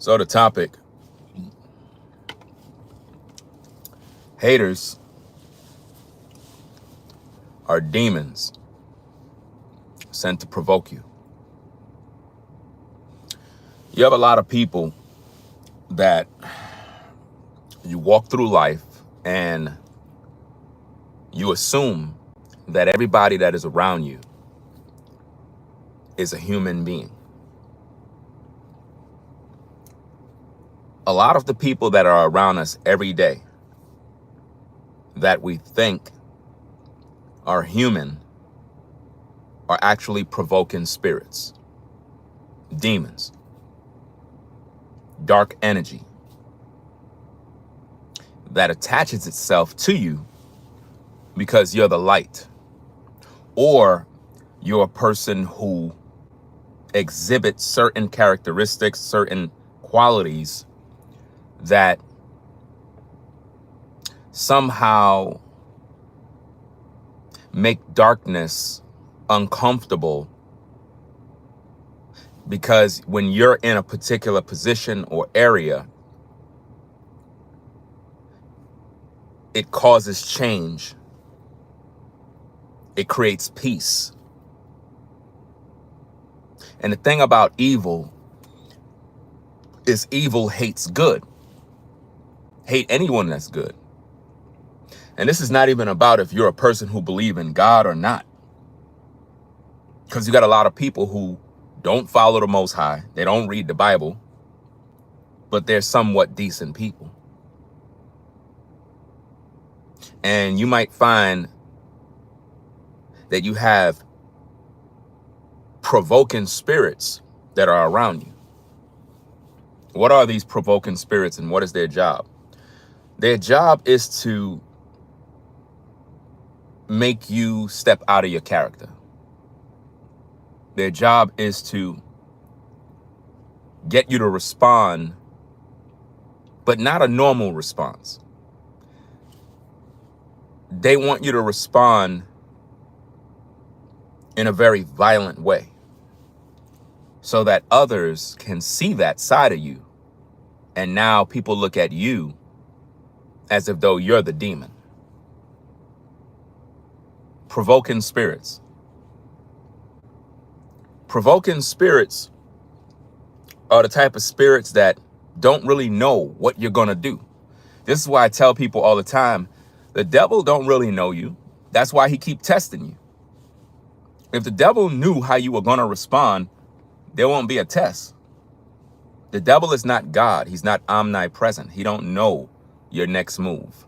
So the topic, haters are demons sent to provoke you. You have a lot of people that you walk through life and you assume that everybody that is around you is a human being. A lot of the people that are around us every day that we think are human are actually provoking spirits, demons, dark energy that attaches itself to you because you're the light, or you're a person who exhibits certain characteristics, certain qualities that somehow make darkness uncomfortable, because when you're in a particular position or area, it causes change. It creates peace. And the thing about evil is evil hates good. Hate anyone that's good. And this is not even about if you're a person who believes in God or not. Because you got a lot of people who don't follow the Most High. They don't read the Bible, but they're somewhat decent people. And you might find that you have provoking spirits that are around you. What are these provoking spirits and what is their job? Their job is to make you step out of your character. Their job is to get you to respond, but not a normal response. They want you to respond in a very violent way so that others can see that side of you. And now people look at you as if though you're the demon. Provoking spirits. Provoking spirits are the type of spirits that don't really know what you're going to do. This is why I tell people all the time, the devil don't really know you. That's why he keep testing you. If the devil knew how you were going to respond, there won't be a test. The devil is not God. He's not omnipresent. He don't know your next move.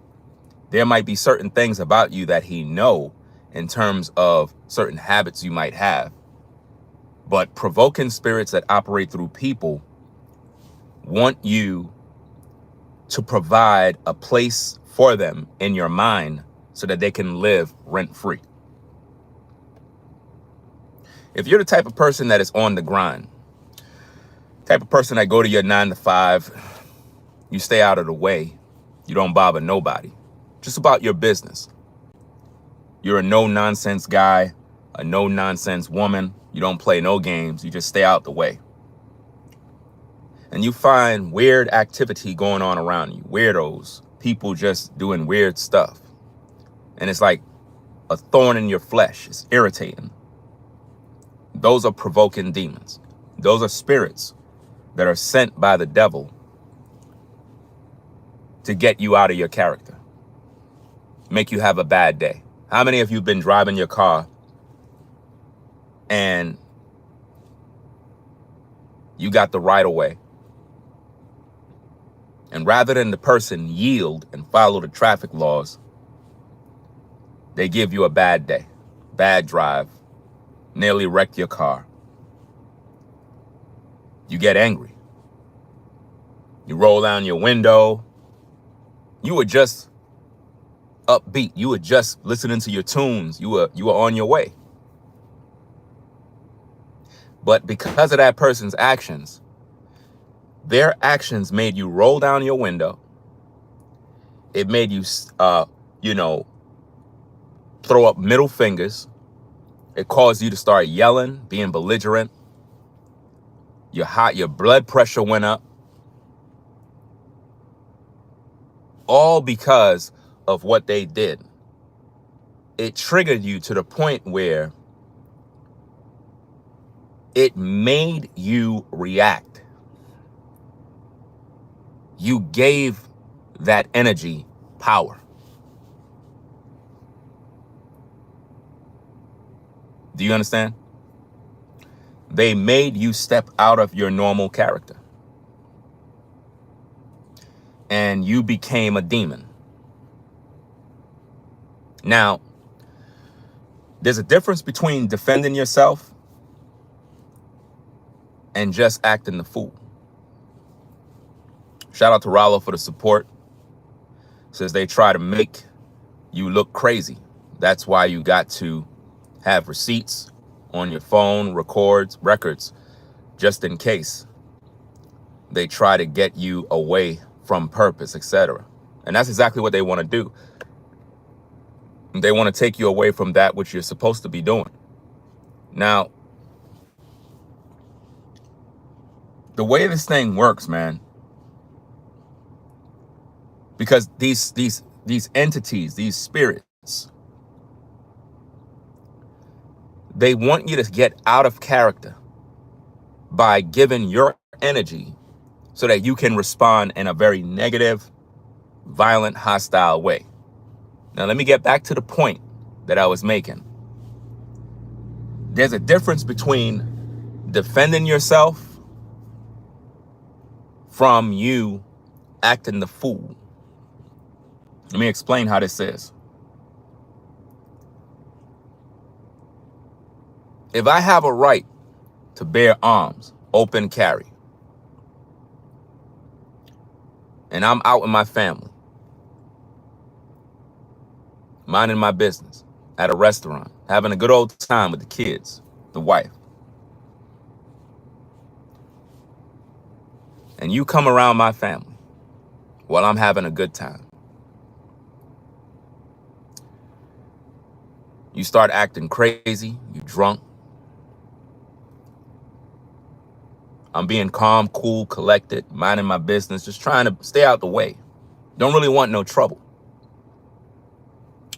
There might be certain things about you that he know in terms of certain habits you might have. But provoking spirits that operate through people want you to provide a place for them in your mind so that they can live rent-free. If you're the type of person that is on the grind, type of person that go to your 9 to 5, you stay out of the way, you don't bother nobody, just about your business. You're a no-nonsense guy, a no-nonsense woman. You don't play no games. You just stay out the way. And you find weird activity going on around you, weirdos, people just doing weird stuff. And it's like a thorn in your flesh. It's irritating. Those are provoking demons. Those are spirits that are sent by the devil to get you out of your character, make you have a bad day. How many of you have been driving your car and you got the right of way, and rather than the person yield and follow the traffic laws, they give you a bad day, bad drive, nearly wreck your car. You get angry. You roll down your window. You were just upbeat. You were just listening to your tunes. You were on your way. But because of that person's actions, their actions made you roll down your window. It made you, throw up middle fingers. It caused you to start yelling, being belligerent. You're hot. Your blood pressure went up. all because of what they did. It triggered you to the point where it made you react. You gave that energy power. Do you understand? They made you step out of your normal character. And you became a demon. Now, there's a difference between defending yourself and just acting the fool. Shout out to Rollo for the support. Says they try to make you look crazy. That's why you got to have receipts on your phone, records, just in case they try to get you away from purpose, etc. And that's exactly what they want to do. They want to take you away from that which you're supposed to be doing. Now, the way this thing works, man, because these entities, these spirits, they want you to get out of character by giving your energy so that you can respond in a very negative, violent, hostile way. Now, let me get back to the point that I was making. There's a difference between defending yourself from you acting the fool. Let me explain how this is. If I have a right to bear arms, open carry, and I'm out with my family, minding my business, at a restaurant, having a good old time with the kids, the wife, and you come around my family while I'm having a good time, you start acting crazy, you drunk. I'm being calm, cool, collected, minding my business, just trying to stay out the way. Don't really want no trouble,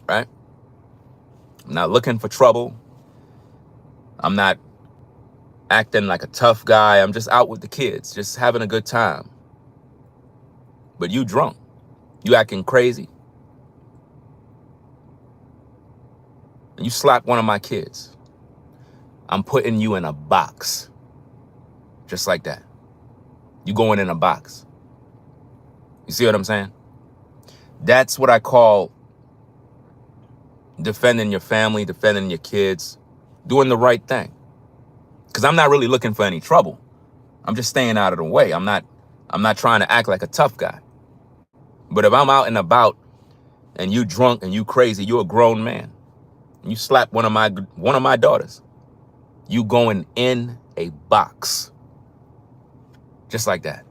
right? I'm not looking for trouble. I'm not acting like a tough guy. I'm just out with the kids, just having a good time. But you drunk, you acting crazy, and you slap one of my kids. I'm putting you in a box. Just like that. You going in a box. You see what I'm saying? That's what I call defending your family, defending your kids, doing the right thing. Because I'm not really looking for any trouble. I'm just staying out of the way. I'm not trying to act like a tough guy. But if I'm out and about and you drunk and you crazy, you're a grown man, and you slap one of my daughters, you going in a box. Just like that.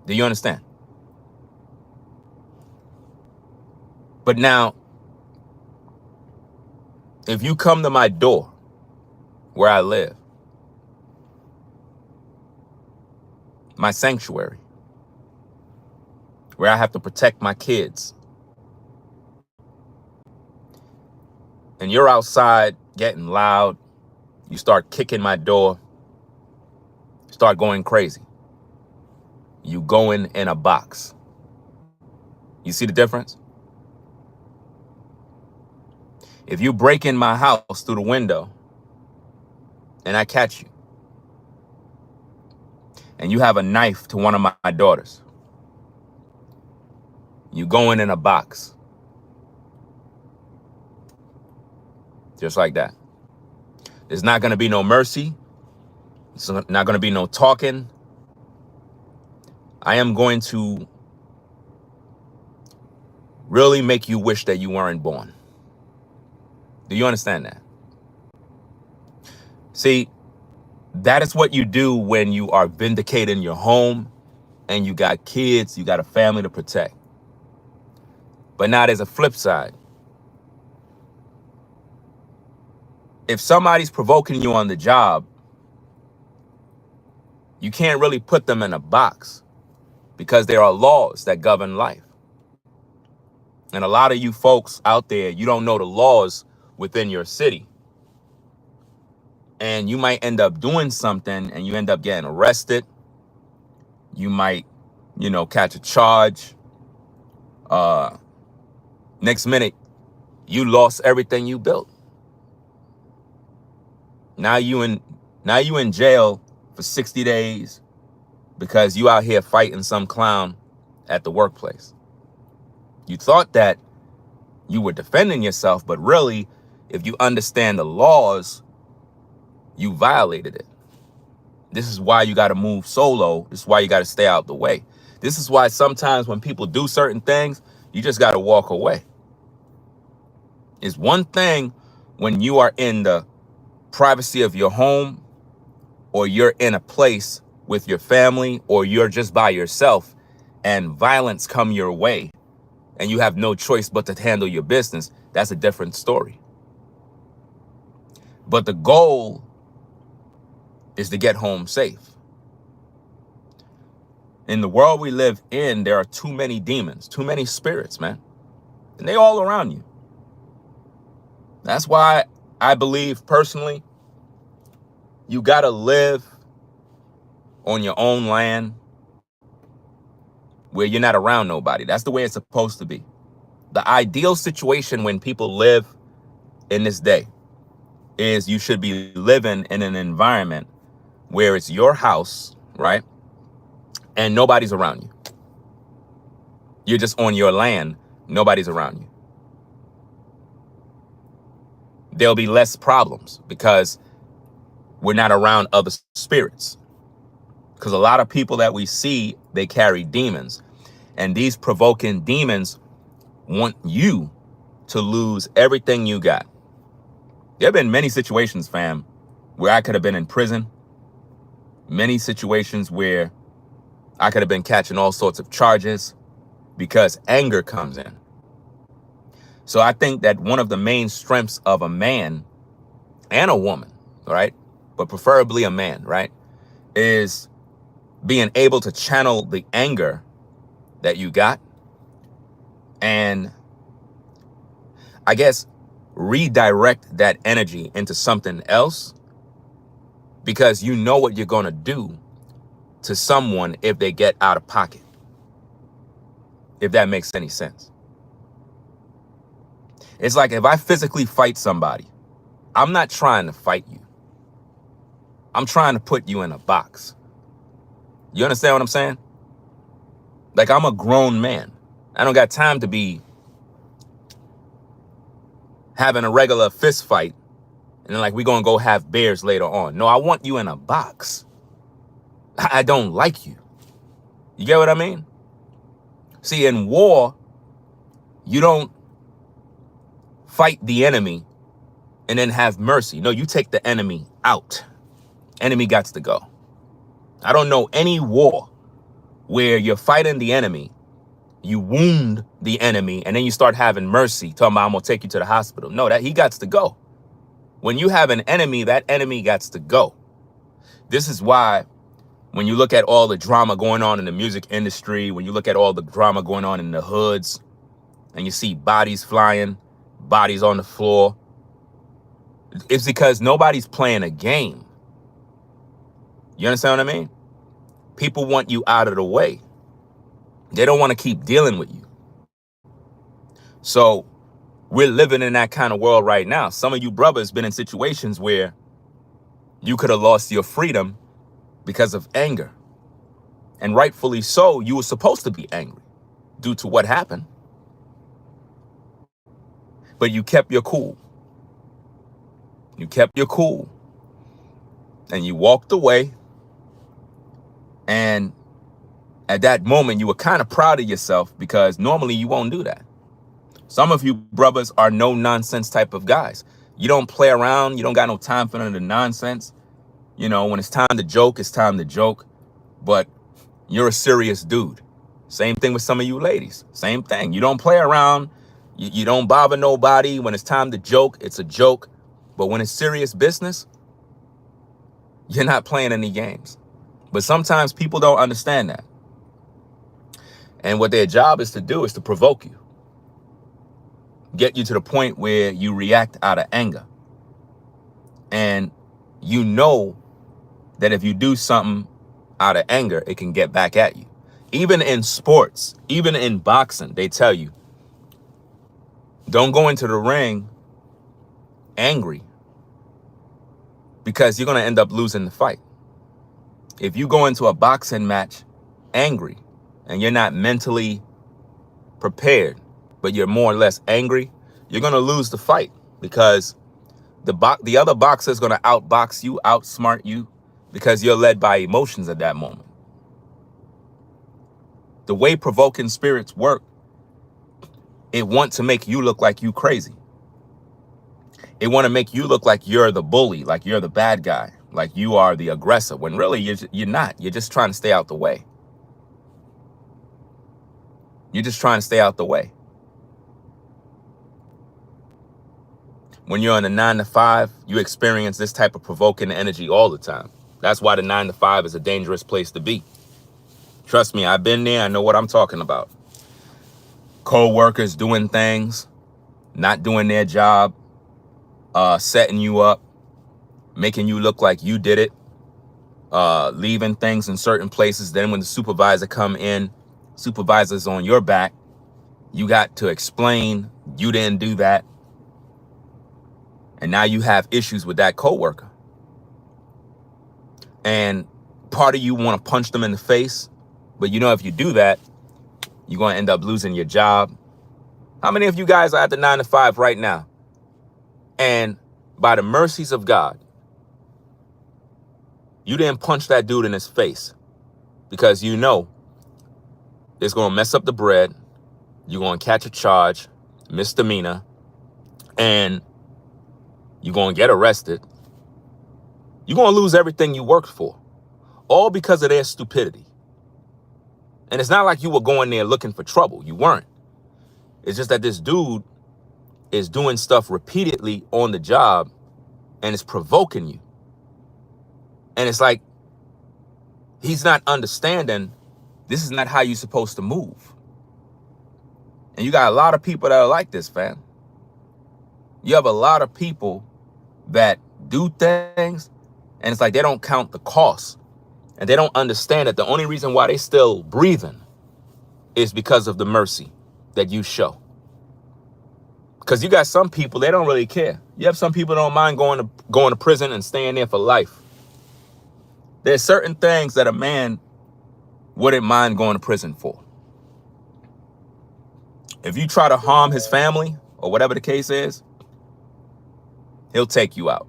Do you understand? But now, if you come to my door where I live, my sanctuary, where I have to protect my kids, and you're outside getting loud, you start kicking my door, start going crazy, you going in a box. You see the difference? If you break in my house through the window and I catch you, and you have a knife to one of my daughters, you going in a box. Just like that. There's not going to be no mercy. It's not going to be no talking. I am going to really make you wish that you weren't born. Do you understand that? See, that is what you do when you are vindicating your home and you got kids, you got a family to protect. But now there's a flip side. If somebody's provoking you on the job, you can't really put them in a box because there are laws that govern life. And a lot of you folks out there, you don't know the laws within your city. And you might end up doing something and you end up getting arrested. You might, catch a charge. Next minute, you lost everything you built. Now you in jail for 60 days because you out here fighting some clown at the workplace. You thought that you were defending yourself, but really, if you understand the laws, you violated it. This is why you got to move solo. This is why you got to stay out the way. This is why sometimes when people do certain things, you just got to walk away. It's one thing when you are in the privacy of your home, or you're in a place with your family, or you're just by yourself and violence come your way and you have no choice but to handle your business. That's a different story. But the goal is to get home safe. In the world we live in, there are too many demons, too many spirits, man. And they all around you. That's why I believe personally, you got to live on your own land where you're not around nobody. That's the way it's supposed to be. The ideal situation when people live in this day is you should be living in an environment where it's your house, right? And nobody's around you. You're just on your land. Nobody's around you. There'll be less problems because we're not around other spirits. Because a lot of people that we see, they carry demons. And these provoking demons want you to lose everything you got. There have been many situations, fam, where I could have been in prison. Many situations where I could have been catching all sorts of charges because anger comes in. So I think that one of the main strengths of a man and a woman, right, but preferably a man, right, is being able to channel the anger that you got and, I guess, redirect that energy into something else, because you know what you're going to do to someone if they get out of pocket, if that makes any sense. It's like if I physically fight somebody, I'm not trying to fight you. I'm trying to put you in a box. You understand what I'm saying? Like, I'm a grown man. I don't got time to be having a regular fist fight and then like we're going to go have beers later on. No, I want you in a box. I don't like you. You get what I mean? See, in war, you don't fight the enemy and then have mercy. No, you take the enemy out. Enemy gots to go. I don't know any war where you're fighting the enemy, you wound the enemy, and then you start having mercy, talking about, I'm going to take you to the hospital. No, that he gots to go. When you have an enemy, that enemy gots to go. This is why when you look at all the drama going on in the music industry, when you look at all the drama going on in the hoods, and you see bodies flying, bodies on the floor, it's because nobody's playing a game. You understand what I mean? People want you out of the way. They don't want to keep dealing with you. So we're living in that kind of world right now. Some of you brothers been in situations where you could have lost your freedom because of anger. And rightfully so, you were supposed to be angry due to what happened. But you kept your cool. You kept your cool. And you walked away. And at that moment, you were kind of proud of yourself because normally you won't do that. Some of you brothers are no nonsense type of guys. You don't play around. You don't got no time for none of the nonsense. You know, when it's time to joke, it's time to joke. But you're a serious dude. Same thing with some of you ladies. Same thing. You don't play around. You don't bother nobody. When it's time to joke, it's a joke. But when it's serious business, you're not playing any games. But sometimes people don't understand that. And what their job is to do is to provoke you, get you to the point where you react out of anger. And you know that if you do something out of anger, it can get back at you. Even in sports, even in boxing, they tell you, don't go into the ring angry because you're going to end up losing the fight. If you go into a boxing match angry and you're not mentally prepared, but you're more or less angry, you're going to lose the fight because the other boxer is going to outbox you, outsmart you, because you're led by emotions at that moment. The way provoking spirits work, it wants to make you look like you crazy. It want to make you look like you're the bully, like you're the bad guy, like you are the aggressor, when really you're not. You're just trying to stay out the way. You're just trying to stay out the way. When you're on a 9 to 5, you experience this type of provoking energy all the time. That's why the 9 to 5 is a dangerous place to be. Trust me, I've been there. I know what I'm talking about. Co-workers doing things, not doing their job, setting you up, making you look like you did it, leaving things in certain places. Then when the supervisor come in, supervisor's on your back. You got to explain you didn't do that. And now you have issues with that coworker. And part of you want to punch them in the face. But you know, if you do that, you're going to end up losing your job. How many of you guys are at the 9 to 5 right now? And by the mercies of God, you didn't punch that dude in his face because you know it's going to mess up the bread. You're going to catch a charge, misdemeanor, and you're going to get arrested. You're going to lose everything you worked for, all because of their stupidity. And it's not like you were going there looking for trouble. You weren't. It's just that this dude is doing stuff repeatedly on the job and it's provoking you. And it's like he's not understanding this is not how you're supposed to move. And you got a lot of people that are like this, fam. You have a lot of people that do things and it's like they don't count the cost. And they don't understand that the only reason why they still breathing is because of the mercy that you show. Because you got some people, they don't really care. You have some people that don't mind going to prison and staying there for life. There's certain things that a man wouldn't mind going to prison for. If you try to harm his family or whatever the case is, he'll take you out.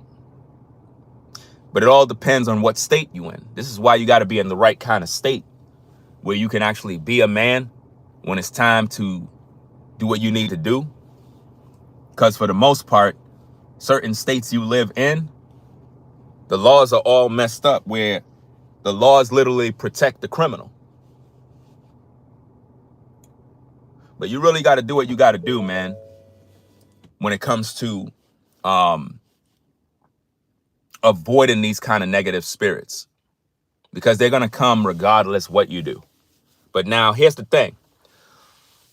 But it all depends on what state you in. This is why you got to be in the right kind of state where you can actually be a man when it's time to do what you need to do. Because for the most part, certain states you live in, the laws are all messed up where the laws literally protect the criminal. But you really got to do what you got to do, man, when it comes to avoiding these kind of negative spirits, because they're going to come regardless what you do. But now here's the thing.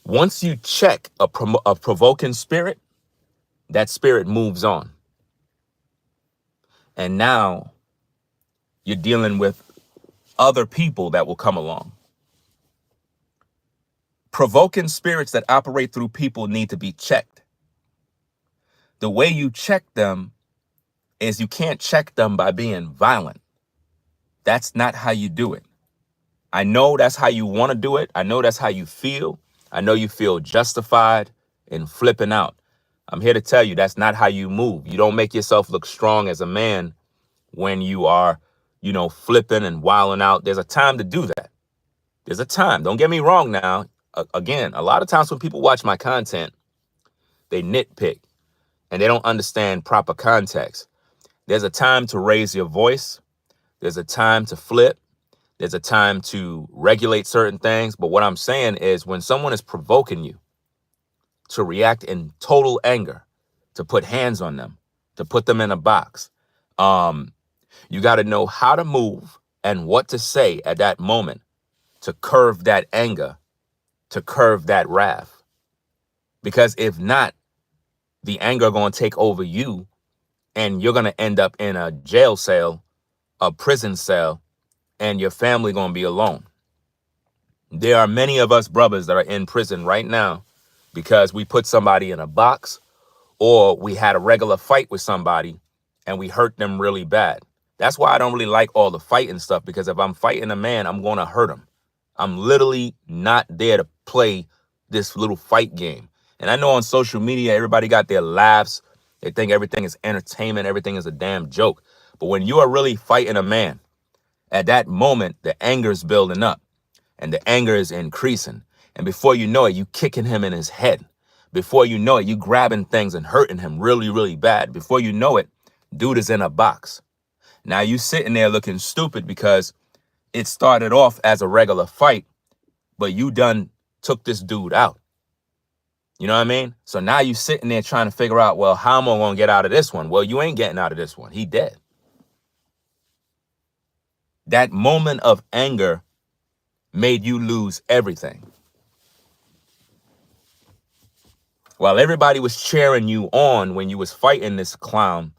Once you check a provoking spirit, that spirit moves on. And now you're dealing with other people that will come along. Provoking spirits that operate through people need to be checked. The way you check them is you can't check them by being violent. That's not how you do it. I know that's how you want to do it. I know that's how you feel. I know you feel justified in flipping out. I'm here to tell you that's not how you move. You don't make yourself look strong as a man when you are, flipping and wilding out. There's a time to do that. There's a time. Don't get me wrong now. Again, a lot of times when people watch my content, they nitpick and they don't understand proper context. There's a time to raise your voice. There's a time to flip. There's a time to regulate certain things. But what I'm saying is when someone is provoking you to react in total anger, to put hands on them, to put them in a box, you got to know how to move and what to say at that moment to curve that anger to curb that wrath. Because if not, the anger going to take over you, and you're going to end up in a jail cell, a prison cell, and your family going to be alone. There are many of us brothers that are in prison right now because we put somebody in a box, or we had a regular fight with somebody and we hurt them really bad. That's why I don't really like all the fighting stuff, because if I'm fighting a man, I'm going to hurt him. I'm literally not there to play this little fight game. And I know on social media, everybody got their laughs. They think everything is entertainment. Everything is a damn joke. But when you are really fighting a man, at that moment, the anger is building up and the anger is increasing. And before you know it, you kicking him in his head. Before you know it, you grabbing things and hurting him really, really bad. Before you know it, dude is in a box. Now you sitting there looking stupid because it started off as a regular fight, but you done took this dude out. You know what I mean? So now you sitting there trying to figure out, well, how am I going to get out of this one? Well, you ain't getting out of this one. He dead. That moment of anger made you lose everything. While everybody was cheering you on when you was fighting this clown,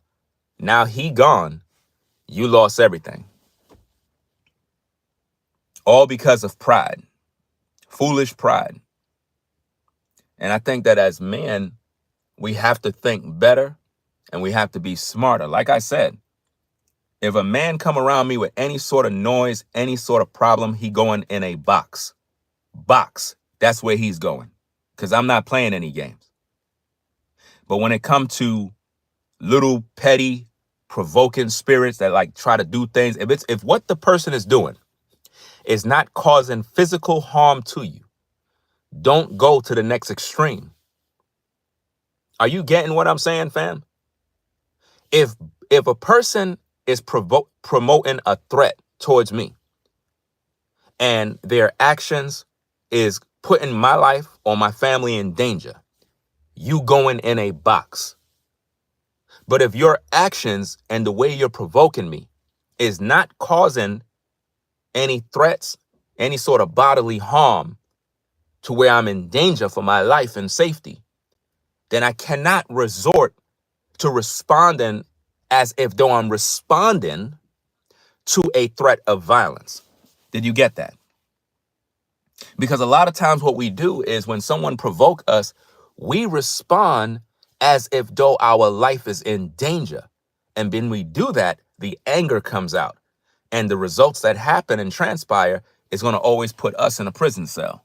now he gone, you lost everything. All because of pride, foolish pride. And I think that as men, we have to think better and we have to be smarter. Like I said, if a man come around me with any sort of noise, any sort of problem, he going in a box. Box. That's where he's going, because I'm not playing any games. But when it comes to little petty provoking spirits that like try to do things, if what the person is doing is not causing physical harm to you, don't go to the next extreme. Are you getting what I'm saying, fam? If a person is promoting a threat towards me and their actions is putting my life or my family in danger, you going in a box. But if your actions and the way you're provoking me is not causing any threats, any sort of bodily harm to where I'm in danger for my life and safety, then I cannot resort to responding as if though I'm responding to a threat of violence. Did you get that? Because a lot of times what we do is when someone provoke us, we respond as if though our life is in danger. And when we do that, the anger comes out. And the results that happen and transpire is going to always put us in a prison cell.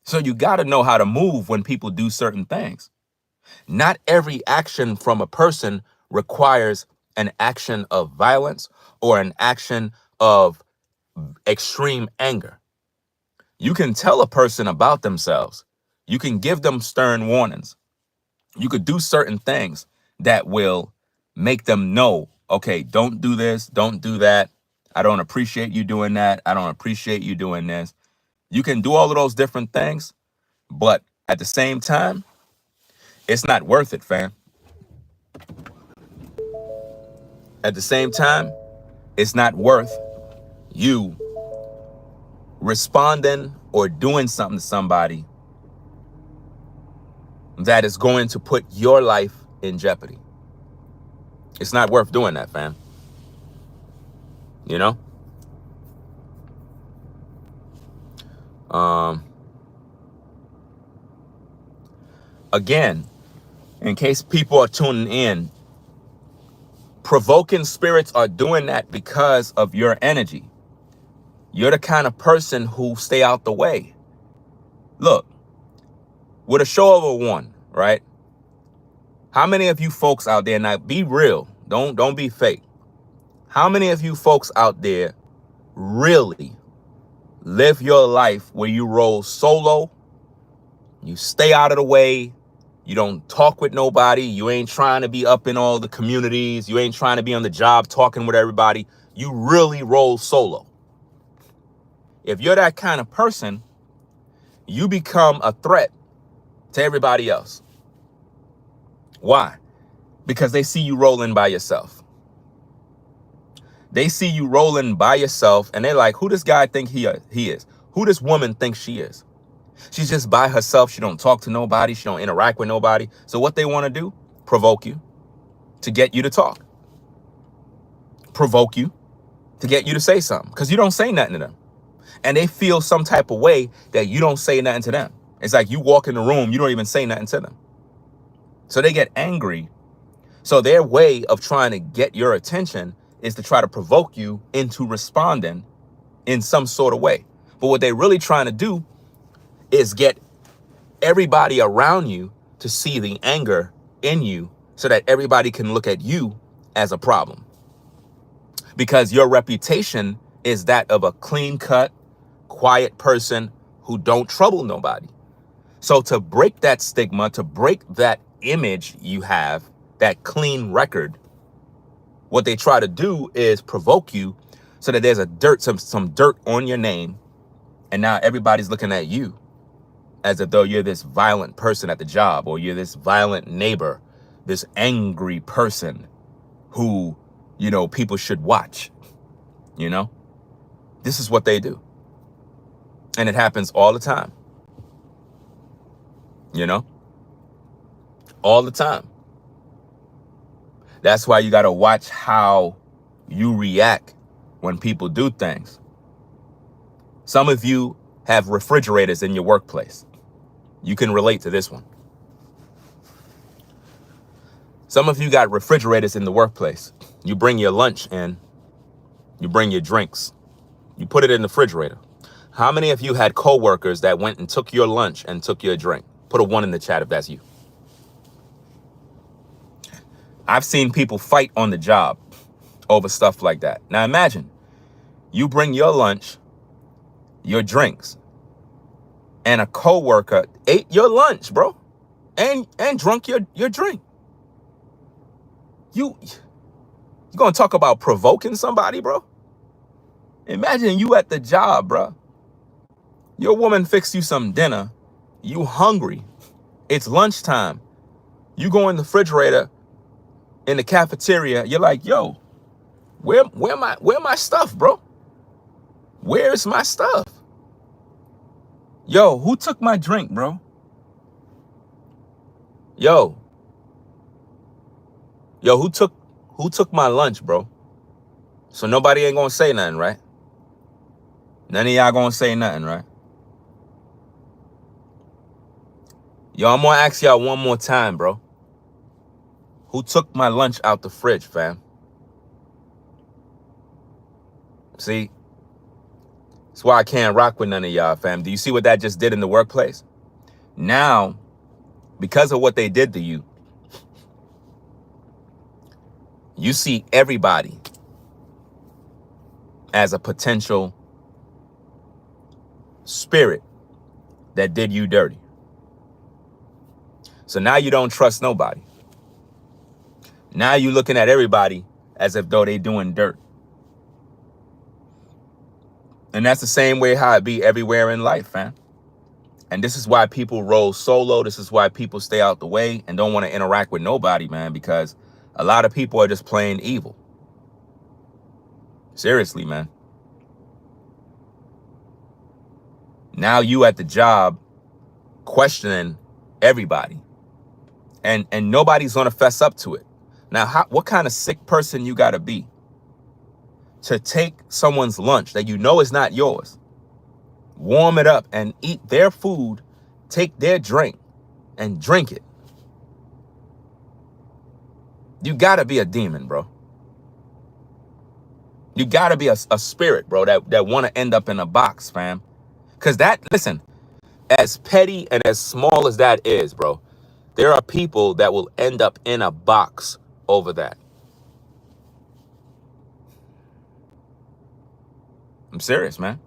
So you got to know how to move when people do certain things. Not every action from a person requires an action of violence or an action of extreme anger. You can tell a person about themselves. You can give them stern warnings. You could do certain things that will make them know, okay, don't do this, don't do that. I don't appreciate you doing that. I don't appreciate you doing this. You can do all of those different things, but at the same time, it's not worth it, fam. At the same time, it's not worth you responding or doing something to somebody that is going to put your life in jeopardy. It's not worth doing that, fam. You know? Again, in case people are tuning in, provoking spirits are doing that because of your energy. You're the kind of person who stay out the way. Look, with a show of a one, right? How many of you folks out there, now be real, don't be fake. How many of you folks out there really live your life where you roll solo, you stay out of the way, you don't talk with nobody, you ain't trying to be up in all the communities, you ain't trying to be on the job talking with everybody, you really roll solo? If you're that kind of person, you become a threat to everybody else. Why? Because they see you rolling by yourself. They see you rolling by yourself and they're like, who this guy think he is? Who this woman thinks she is? She's just by herself. She don't talk to nobody. She don't interact with nobody. So what they want to do, provoke you to get you to talk. Provoke you to get you to say something, because you don't say nothing to them. And they feel some type of way that you don't say nothing to them. It's like you walk in the room, you don't even say nothing to them. So they get angry. So their way of trying to get your attention is to try to provoke you into responding in some sort of way. But what they're really trying to do is get everybody around you to see the anger in you so that everybody can look at you as a problem. Because your reputation is that of a clean-cut, quiet person who don't trouble nobody. So to break that stigma, to break that image you have, that clean record, what they try to do is provoke you so that there's some dirt on your name, and now everybody's looking at you as if though you're this violent person at the job, or you're this violent neighbor, this angry person who, people should watch. This is what they do. And it happens all the time. All the time. That's why you got to watch how you react when people do things. Some of you have refrigerators in your workplace. You can relate to this one. Some of you got refrigerators in the workplace. You bring your lunch in, you bring your drinks, you put it in the refrigerator. How many of you had coworkers that went and took your lunch and took your drink? Put a 1 in the chat if that's you. I've seen people fight on the job over stuff like that. Now imagine you bring your lunch, your drinks, and a coworker ate your lunch, bro, and drunk your drink. You gonna talk about provoking somebody, bro? Imagine you at the job, bro. Your woman fixed you some dinner. You hungry. It's lunchtime. You go in the refrigerator in the cafeteria. You're like, yo, where my stuff, bro? Where's my stuff? Yo, who took my drink, bro? Yo, who took my lunch, bro? So nobody ain't gonna say nothing, right? None of y'all gonna say nothing, right? Yo, I'm gonna ask y'all one more time, bro. Who took my lunch out the fridge, fam? See? That's why I can't rock with none of y'all, fam. Do you see what that just did in the workplace? Now, because of what they did to you, you see everybody as a potential spirit that did you dirty. So now you don't trust nobody. Now you looking at everybody as if though they doing dirt. And that's the same way how it be everywhere in life, fam. And this is why people roll solo. This is why people stay out the way and don't want to interact with nobody, man, because a lot of people are just playing evil. Seriously, man. Now you at the job questioning everybody. And nobody's going to fess up to it. Now, what kind of sick person you got to be to take someone's lunch that you know is not yours, warm it up and eat their food, take their drink and drink it? You got to be a demon, bro. You got to be a spirit, bro, that want to end up in a box, fam. Because listen, as petty and as small as that is, bro, there are people that will end up in a box over that. I'm serious, man.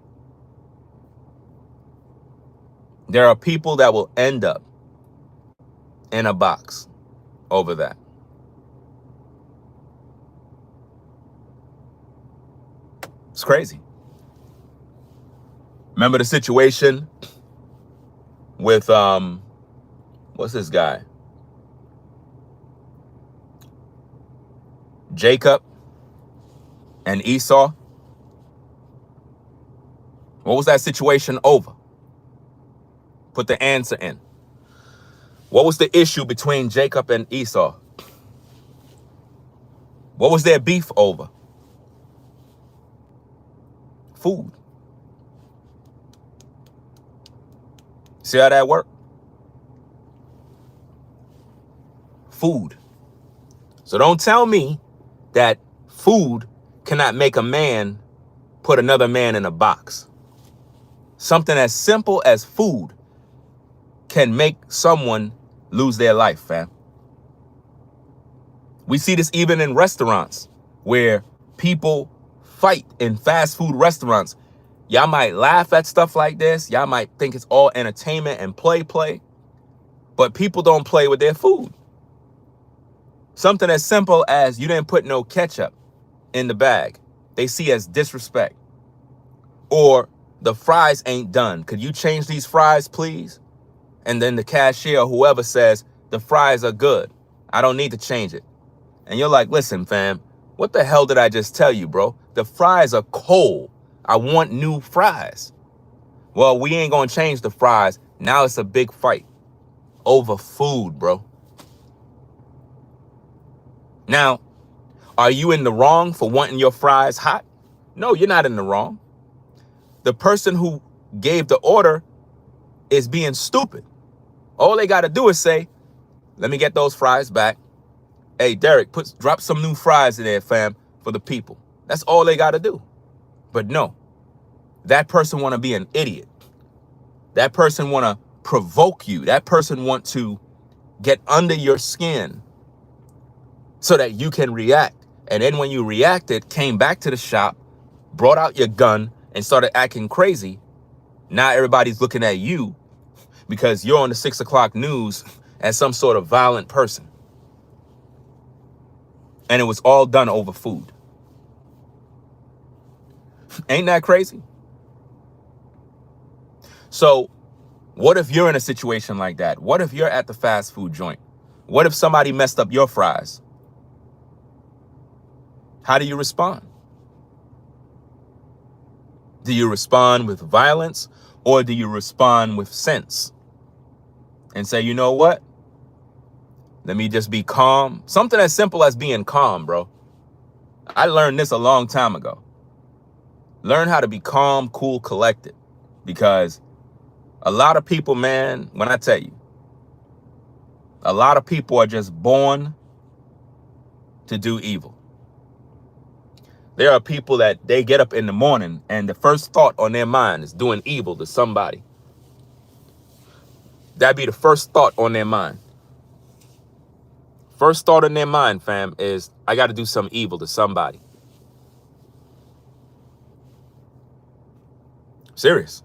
There are people that will end up in a box over that. It's crazy. Remember the situation with, what's this guy? Jacob and Esau? What was that situation over? Put the answer in. What was the issue between Jacob and Esau? What was their beef over? Food. See how that worked? Food. So don't tell me that food cannot make a man put another man in a box. Something as simple as food can make someone lose their life, fam. We see this even in restaurants where people fight in fast food restaurants. Y'all might laugh at stuff like this. Y'all might think it's all entertainment and play, but people don't play with their food. Something as simple as you didn't put no ketchup in the bag, they see as disrespect. Or the fries ain't done. Could you change these fries, please? And then the cashier or whoever says, the fries are good. I don't need to change it. And you're like, listen, fam, what the hell did I just tell you, bro? The fries are cold. I want new fries. Well, we ain't gonna change the fries. Now it's a big fight over food, bro. Now, are you in the wrong for wanting your fries hot? No, you're not in the wrong. The person who gave the order is being stupid. All they got to do is say, let me get those fries back. Hey, Derek, drop some new fries in there, fam, for the people. That's all they got to do. But no, that person want to be an idiot. That person want to provoke you. That person want to get under your skin so that you can react. And then when you reacted, came back to the shop, brought out your gun and started acting crazy. Now everybody's looking at you because you're on the 6 o'clock news as some sort of violent person. And it was all done over food. Ain't that crazy? So what if you're in a situation like that? What if you're at the fast food joint? What if somebody messed up your fries? How do you respond? Do you respond with violence or do you respond with sense and say, you know what? Let me just be calm. Something as simple as being calm, bro. I learned this a long time ago. Learn how to be calm, cool, collected. Because a lot of people, man, when I tell you, a lot of people are just born to do evil. There are people that they get up in the morning and the first thought on their mind is doing evil to somebody. That'd be the first thought on their mind. First thought in their mind, fam, is I got to do some evil to somebody. Serious.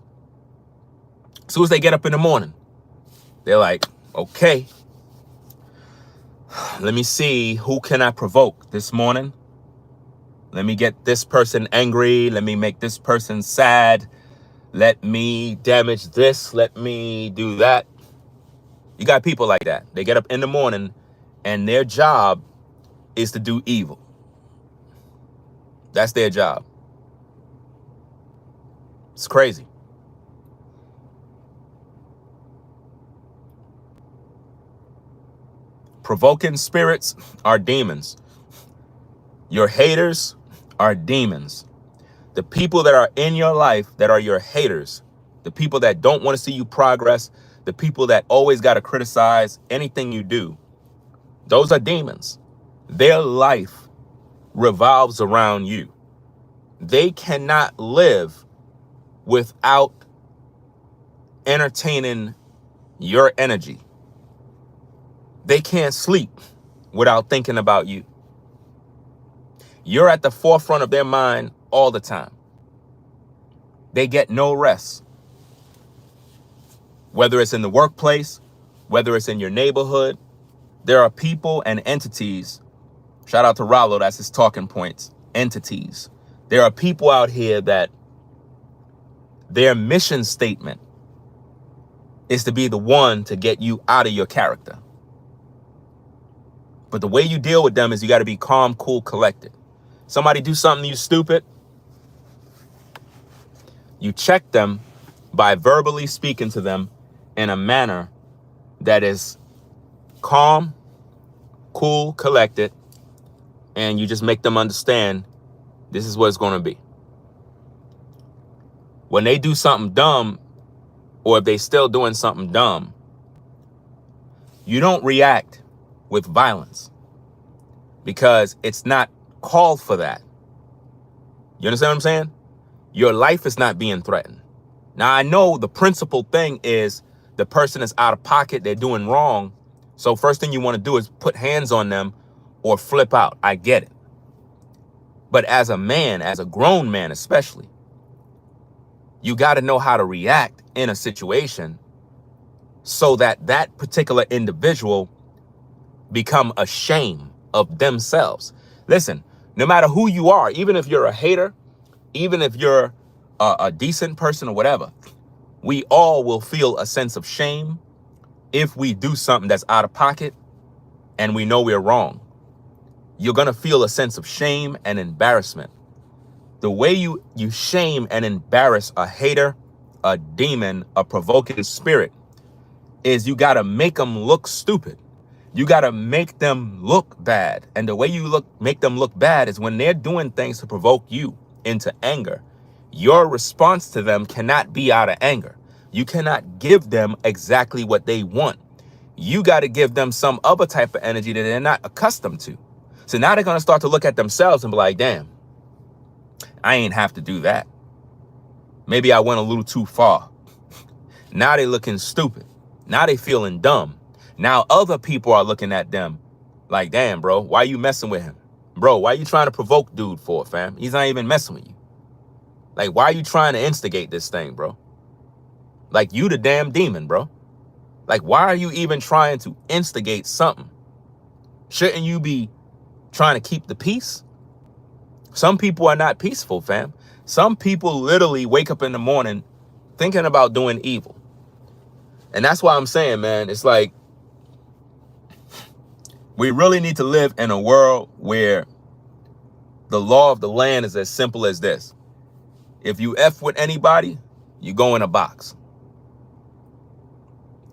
As soon as they get up in the morning, they're like, okay, let me see who can I provoke this morning. Let me get this person angry. Let me make this person sad. Let me damage this. Let me do that. You got people like that. They get up in the morning and their job is to do evil. That's their job. It's crazy. Provoking spirits are demons. Your haters are demons. The people that are in your life that are your haters, the people that don't want to see you progress, the people that always got to criticize anything you do, those are demons. Their life revolves around you. They cannot live without entertaining your energy. They can't sleep without thinking about you. You're at the forefront of their mind all the time. They get no rest. Whether it's in the workplace, whether it's in your neighborhood, there are people and entities. Shout out to Rollo, that's his talking points. Entities. There are people out here that their mission statement is to be the one to get you out of your character. But the way you deal with them is you got to be calm, cool, collected. Somebody do something you stupid, you check them by verbally speaking to them in a manner that is calm, cool, collected, and you just make them understand this is what it's going to be. When they do something dumb, or if they still doing something dumb, you don't react with violence because it's not called for that. You understand what I'm saying? Your life is not being threatened. Now, I know the principal thing is the person is out of pocket, they're doing wrong. So first thing you want to do is put hands on them or flip out. I get it. But as a man, as a grown man especially, you got to know how to react in a situation so that that particular individual become ashamed of themselves. Listen, no matter who you are, even if you're a hater, even if you're a decent person or whatever, we all will feel a sense of shame if we do something that's out of pocket and we know we're wrong. You're going to feel a sense of shame and embarrassment. The way you shame and embarrass a hater, a demon, a provoking spirit is you got to make them look stupid. You got to make them look bad. And the way you make them look bad is when they're doing things to provoke you into anger. Your response to them cannot be out of anger. You cannot give them exactly what they want. You got to give them some other type of energy that they're not accustomed to. So now they're going to start to look at themselves and be like, damn, I ain't have to do that. Maybe I went a little too far. Now they looking stupid. Now they feeling dumb. Now other people are looking at them like, damn, bro, why you messing with him? Bro, why you trying to provoke dude for, fam? He's not even messing with you. Like, why are you trying to instigate this thing, bro? Like, you the damn demon, bro. Like, why are you even trying to instigate something? Shouldn't you be trying to keep the peace? Some people are not peaceful, fam. Some people literally wake up in the morning thinking about doing evil. And that's why I'm saying, man, it's like, we really need to live in a world where the law of the land is as simple as this. If you F with anybody, you go in a box.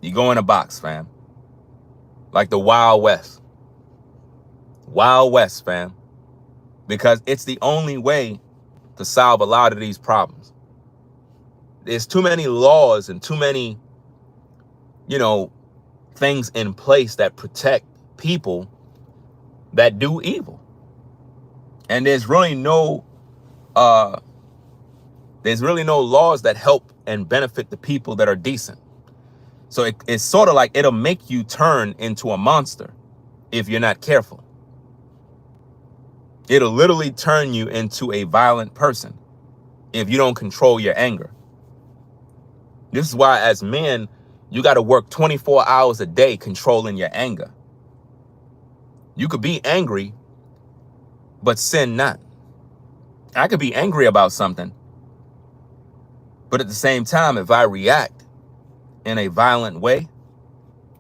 You go in a box, fam. Like the Wild West. Wild West, fam. Because it's the only way to solve a lot of these problems. There's too many laws and too many, things in place that protect people that do evil. And there's really no laws that help and benefit the people that are decent. So it's sort of like it'll make you turn into a monster if you're not careful. It'll literally turn you into a violent person if you don't control your anger. This is why as men, you got to work 24 hours a day controlling your anger. You could be angry, but sin not. I could be angry about something, but at the same time, if I react in a violent way,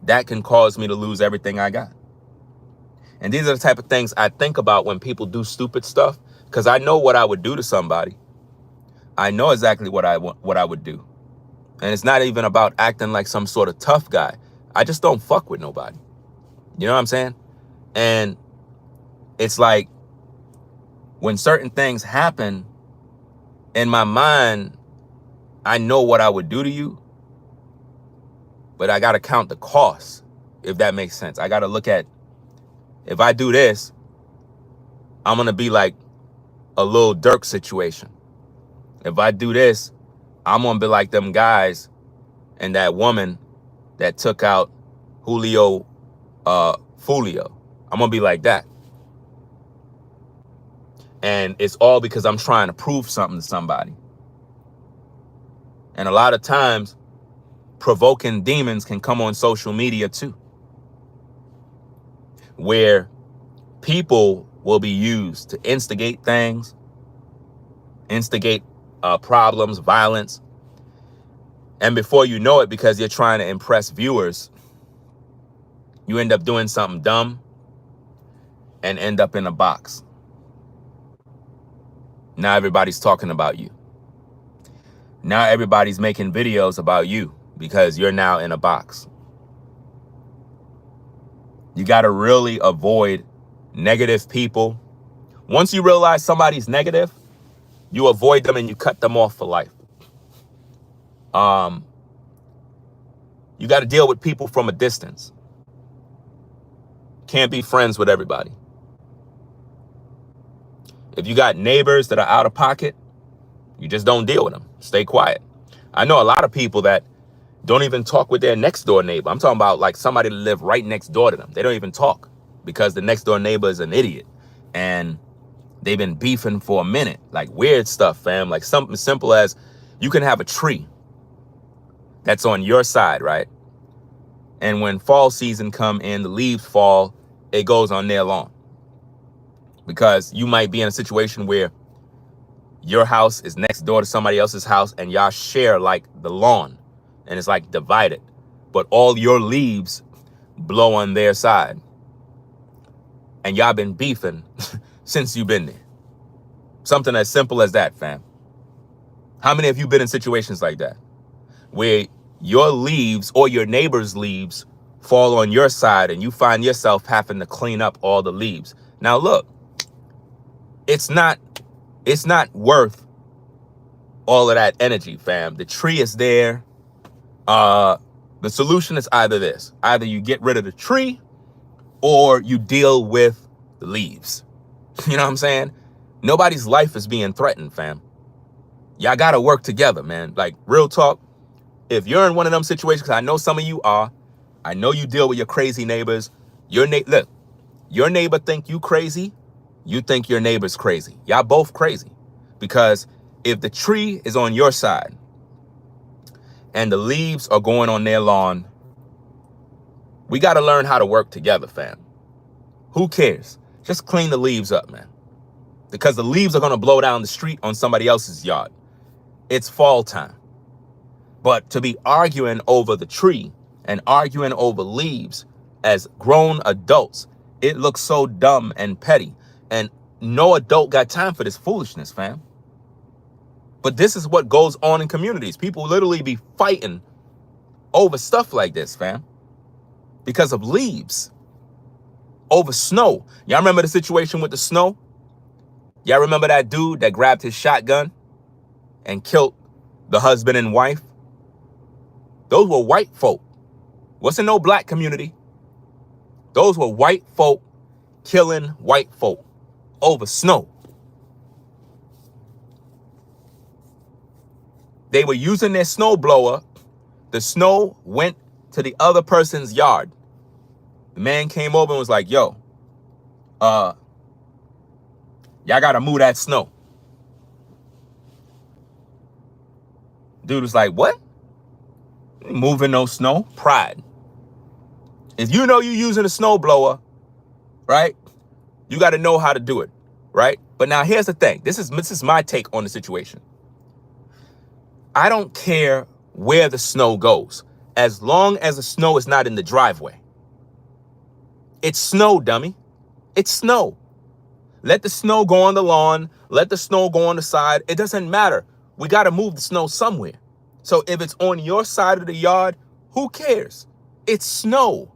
that can cause me to lose everything I got. And these are the type of things I think about when people do stupid stuff, because I know what I would do to somebody. I know exactly what I would do. And it's not even about acting like some sort of tough guy. I just don't fuck with nobody. You know what I'm saying? And it's like when certain things happen in my mind, I know what I would do to you, but I got to count the cost, if that makes sense. I got to look at, if I do this, I'm going to be like a Lil Durk situation. If I do this, I'm going to be like them guys and that woman that took out Julio Fulio. I'm going to be like that. And it's all because I'm trying to prove something to somebody. And a lot of times, provoking demons can come on social media too, where people will be used to instigate things, instigate problems, violence. And before you know it, because you're trying to impress viewers, you end up doing something dumb and end up in a box. Now everybody's talking about you. Now everybody's making videos about you because you're now in a box. You got to really avoid negative people. Once you realize somebody's negative, you avoid them and you cut them off for life. You got to deal with people from a distance. Can't be friends with everybody. If you got neighbors that are out of pocket, you just don't deal with them. Stay quiet. I know a lot of people that don't even talk with their next door neighbor. I'm talking about like somebody that live right next door to them. They don't even talk because the next door neighbor is an idiot. And they've been beefing for a minute. Like weird stuff, fam. Like something simple as you can have a tree that's on your side, right? And when fall season come in, the leaves fall, it goes on their lawn. Because you might be in a situation where your house is next door to somebody else's house and y'all share like the lawn and it's like divided, but all your leaves blow on their side and y'all been beefing since you've been there. Something as simple as that, fam. How many of you been in situations like that where your leaves or your neighbor's leaves fall on your side and you find yourself having to clean up all the leaves? Now look, it's not worth all of that energy, fam. The tree is there. The solution is either this. Either you get rid of the tree or you deal with the leaves. You know what I'm saying? Nobody's life is being threatened, fam. Y'all got to work together, man. Like real talk. If you're in one of them situations, 'cause I know some of you are, I know you deal with your crazy neighbors. Look, your neighbor think you crazy. You think your neighbor's crazy. Y'all both crazy. Because if the tree is on your side and the leaves are going on their lawn, we got to learn how to work together, fam. Who cares? Just clean the leaves up, man. Because the leaves are going to blow down the street on somebody else's yard. It's fall time. But to be arguing over the tree and arguing over leaves as grown adults, it looks so dumb and petty. And no adult got time for this foolishness, fam. But this is what goes on in communities. People literally be fighting over stuff like this, fam. Because of leaves. Over snow. Y'all remember the situation with the snow? Y'all remember that dude that grabbed his shotgun and killed the husband and wife? Those were white folk. Wasn't no black community. Those were white folk killing white folk over snow. They were using their snow blower. The snow went to the other person's yard. The man came over and was like, yo, y'all gotta move that snow. Dude was like, what? Moving no snow? Pride. If you know you're using a snow blower, right? You got to know how to do it, right? But now here's the thing. This is my take on the situation. I don't care where the snow goes, as long as the snow is not in the driveway. It's snow, dummy. It's snow. Let the snow go on the lawn. Let the snow go on the side. It doesn't matter. We got to move the snow somewhere. So if it's on your side of the yard, who cares? It's snow.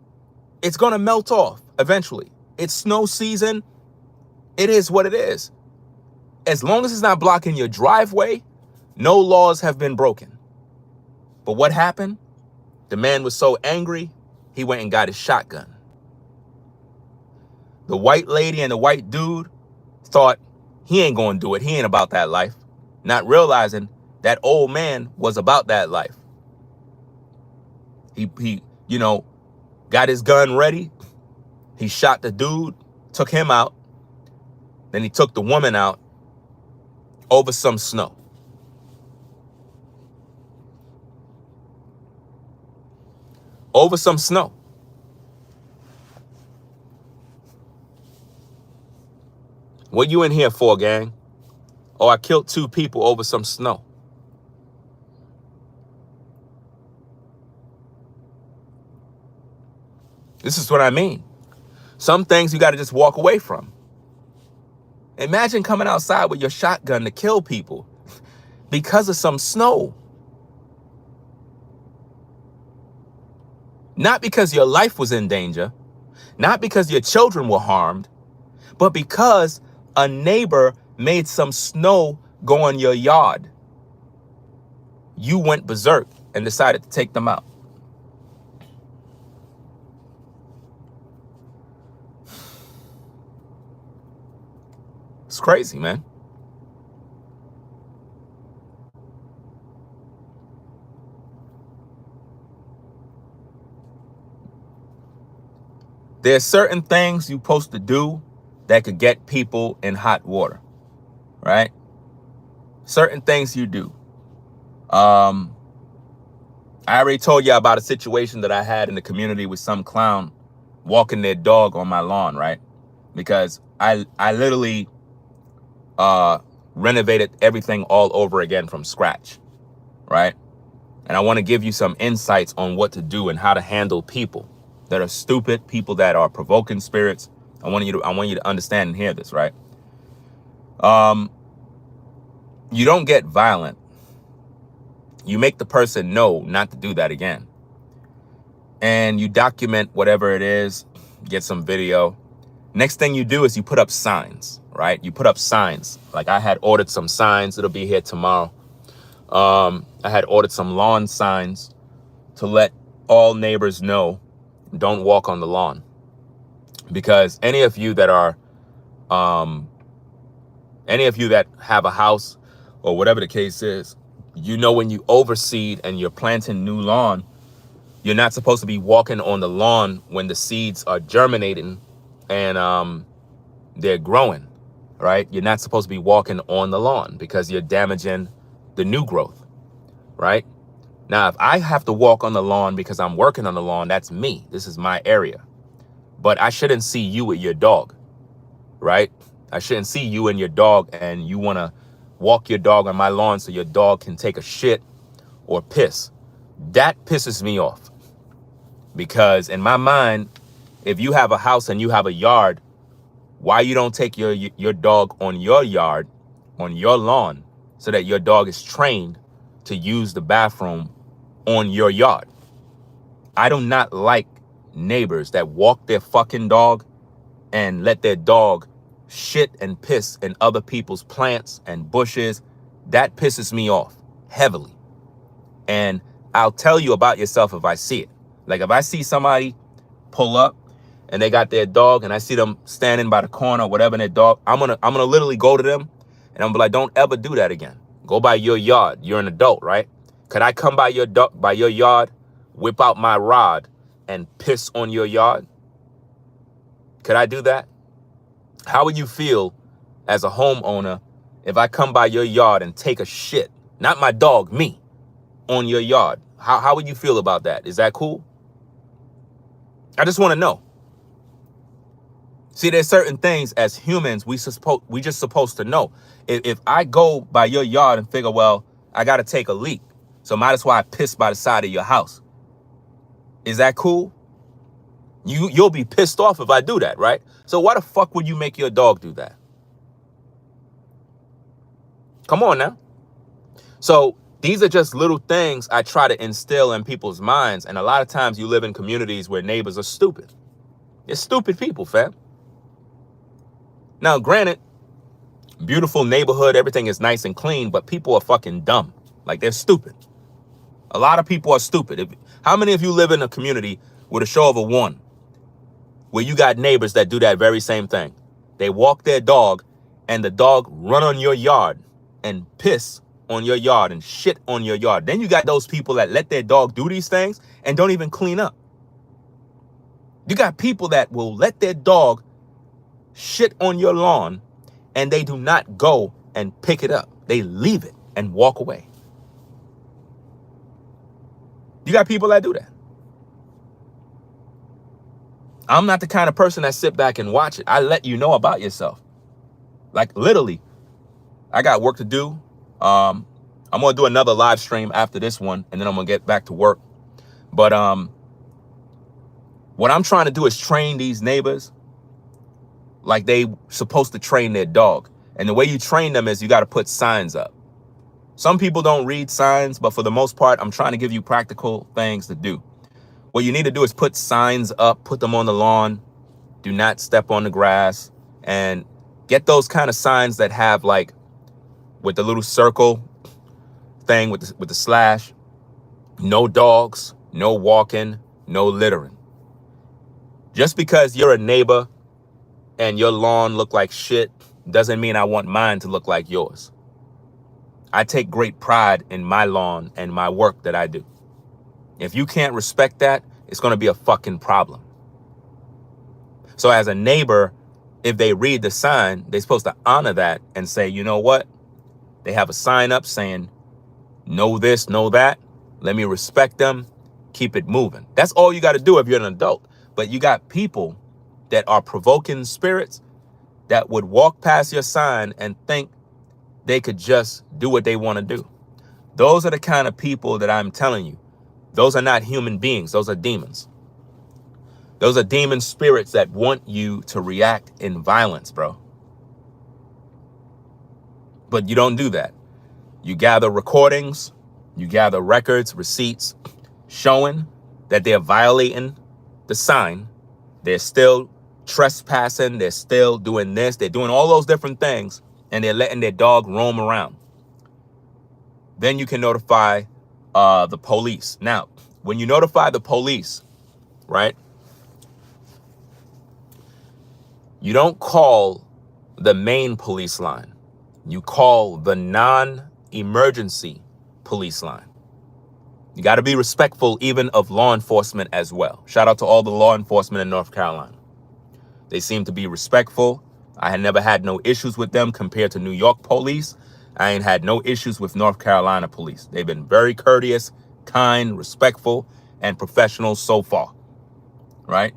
It's going to melt off eventually. It's snow season. It is what it is. As long as it's not blocking your driveway, no laws have been broken. But what happened? The man was so angry, he went and got his shotgun. The white lady and the white dude thought he ain't going to do it. He ain't about that life. Not realizing that old man was about that life. He got his gun ready. He shot the dude, took him out. Then he took the woman out over some snow. Over some snow. What you in here for, gang? Oh, I killed 2 people over some snow. This is what I mean. Some things you got to just walk away from. Imagine coming outside with your shotgun to kill people because of some snow. Not because your life was in danger, not because your children were harmed, but because a neighbor made some snow go on your yard. You went berserk and decided to take them out. It's crazy, man. There's certain things you're supposed to do that could get people in hot water, right? Certain things you do. I already told you about a situation that I had in the community with some clown walking their dog on my lawn, right? Because I literally renovated everything all over again from scratch, right? And I want to give you some insights on what to do and how to handle people that are stupid, people that are provoking spirits. I want you to understand and hear this, right? You don't get violent. You make the person know not to do that again. And you document whatever it is, get some video. Next thing you do is you put up signs, right? You put up signs. Like I had ordered some signs. It'll be here tomorrow. I had ordered some lawn signs to let all neighbors know, don't walk on the lawn. Because any of you that have a house or whatever the case is, you know, when you overseed and you're planting new lawn, you're not supposed to be walking on the lawn when the seeds are germinating and they're growing, right? You're not supposed to be walking on the lawn because you're damaging the new growth, right? Now, if I have to walk on the lawn because I'm working on the lawn, that's me. This is my area. But I shouldn't see you with your dog, right? I shouldn't see you and your dog and you want to walk your dog on my lawn so your dog can take a shit or piss. That pisses me off. Because in my mind, if you have a house and you have a yard, why you don't take your dog on your yard, on your lawn, so that your dog is trained to use the bathroom on your yard? I do not like neighbors that walk their fucking dog and let their dog shit and piss in other people's plants and bushes. That pisses me off heavily. And I'll tell you about yourself if I see it. Like if I see somebody pull up and they got their dog and I see them standing by the corner or whatever, and their dog, I'm gonna literally go to them and I'm gonna be like, don't ever do that again. Go by your yard. You're an adult, right? Could I come by your yard, whip out my rod and piss on your yard? Could I do that? How would you feel as a homeowner if I come by your yard and take a shit, not my dog, me, on your yard? How would you feel about that? Is that cool? I just want to know. See, there's certain things as humans we just supposed to know. If I go by your yard and figure, well, I got to take a leak, so might as well I piss by the side of your house. Is that cool? You'll be pissed off if I do that, right? So why the fuck would you make your dog do that? Come on now. So these are just little things I try to instill in people's minds. And a lot of times you live in communities where neighbors are stupid. They're stupid people, fam. Now, granted, beautiful neighborhood, everything is nice and clean, but people are fucking dumb. Like they're stupid. A lot of people are stupid. How many of you live in a community with a show of a one, where you got neighbors that do that very same thing? They walk their dog and the dog run on your yard and piss on your yard and shit on your yard. Then you got those people that let their dog do these things and don't even clean up. You got people that will let their dog shit on your lawn and they do not go and pick it up. They leave it and walk away. You got people that do that. I'm not the kind of person that sit back and watch it. I let you know about yourself. Like literally, I got work to do. I'm going to do another live stream after this one, and then I'm going to get back to work. But what I'm trying to do is train these neighbors like they supposed to train their dog. And the way you train them is you got to put signs up. Some people don't read signs, but for the most part, I'm trying to give you practical things to do. What you need to do is put signs up, put them on the lawn, do not step on the grass, and get those kind of signs that have like with the little circle thing with the slash, no dogs, no walking, no littering. Just because you're a neighbor and your lawn look like shit doesn't mean I want mine to look like yours. I take great pride in my lawn and my work that I do. If you can't respect that, it's going to be a fucking problem. So as a neighbor, if they read the sign, they're supposed to honor that and say, you know what? They have a sign up saying, know this, know that. Let me respect them. Keep it moving. That's all you got to do if you're an adult. But you got people that are provoking spirits that would walk past your sign and think they could just do what they want to do. Those are the kind of people that I'm telling you. Those are not human beings. Those are demons. Those are demon spirits that want you to react in violence, bro. But you don't do that. You gather recordings, you gather records, receipts, showing that they're violating the sign. They're still trespassing. They're still doing this. They're doing all those different things, and they're letting their dog roam around. Then you can notify the police. Now, when you notify the police, right, you don't call the main police line. You call the non-emergency police line. You got to be respectful even of law enforcement as well. Shout out to all the law enforcement in North Carolina. They seem to be respectful. I had never had no issues with them compared to New York police. I ain't had no issues with North Carolina police. They've been very courteous, kind, respectful, and professional so far, right?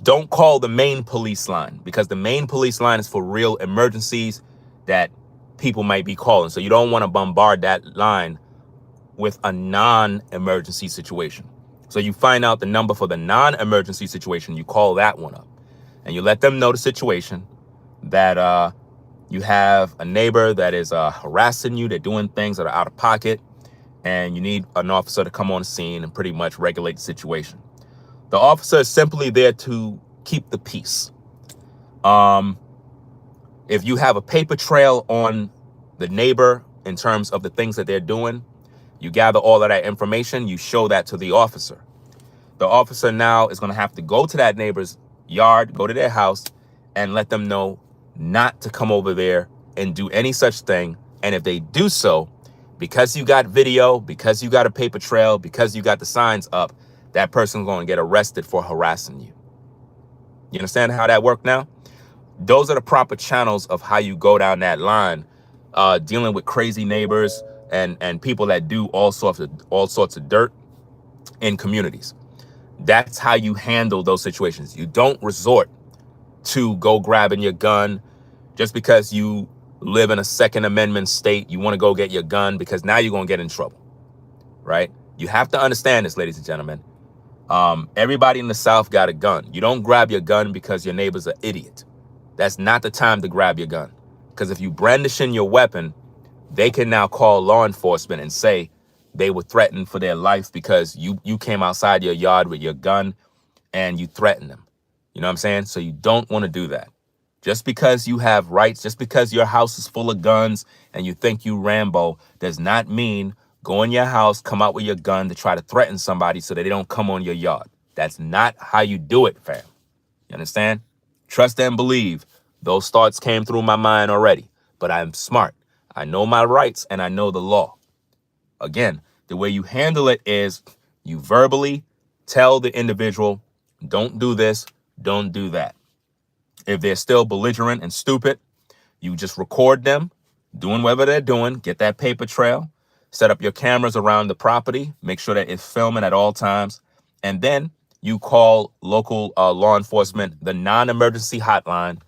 Don't call the main police line, because the main police line is for real emergencies that people might be calling. So you don't want to bombard that line with a non-emergency situation. So you find out the number for the non-emergency situation, you call that one up, and you let them know the situation, that you have a neighbor that is harassing you, they're doing things that are out of pocket, and you need an officer to come on the scene and pretty much regulate the situation. The officer is simply there to keep the peace. If you have a paper trail on the neighbor in terms of the things that they're doing, you gather all of that information, you show that to the officer. The officer now is going to have to go to that neighbor's yard, go to their house, and let them know not to come over there and do any such thing. And if they do so, because you got video, because you got a paper trail, because you got the signs up, that person's going to get arrested for harassing you. You understand how that worked now? Those are the proper channels of how you go down that line, dealing with crazy neighbors and people that do all sorts of dirt in communities. That's how you handle those situations. You don't resort to go grabbing your gun just because you live in a Second Amendment state. You want to go get your gun because now you're going to get in trouble, right? You have to understand this, ladies and gentlemen. Everybody in the South got a gun. You don't grab your gun because your neighbor's an idiot. That's not the time to grab your gun. Because if you brandishing your weapon, they can now call law enforcement and say they were threatened for their life because you came outside your yard with your gun and you threatened them. You know what I'm saying? So you don't want to do that. Just because you have rights, just because your house is full of guns and you think you Rambo, does not mean go in your house, come out with your gun to try to threaten somebody so that they don't come on your yard. That's not how you do it, fam. You understand? Trust and believe. Those thoughts came through my mind already, but I'm smart. I know my rights and I know the law. Again, the way you handle it is you verbally tell the individual, don't do this, don't do that. If they're still belligerent and stupid, you just record them doing whatever they're doing, get that paper trail, set up your cameras around the property, make sure that it's filming at all times, and then you call local law enforcement, the non-emergency hotline,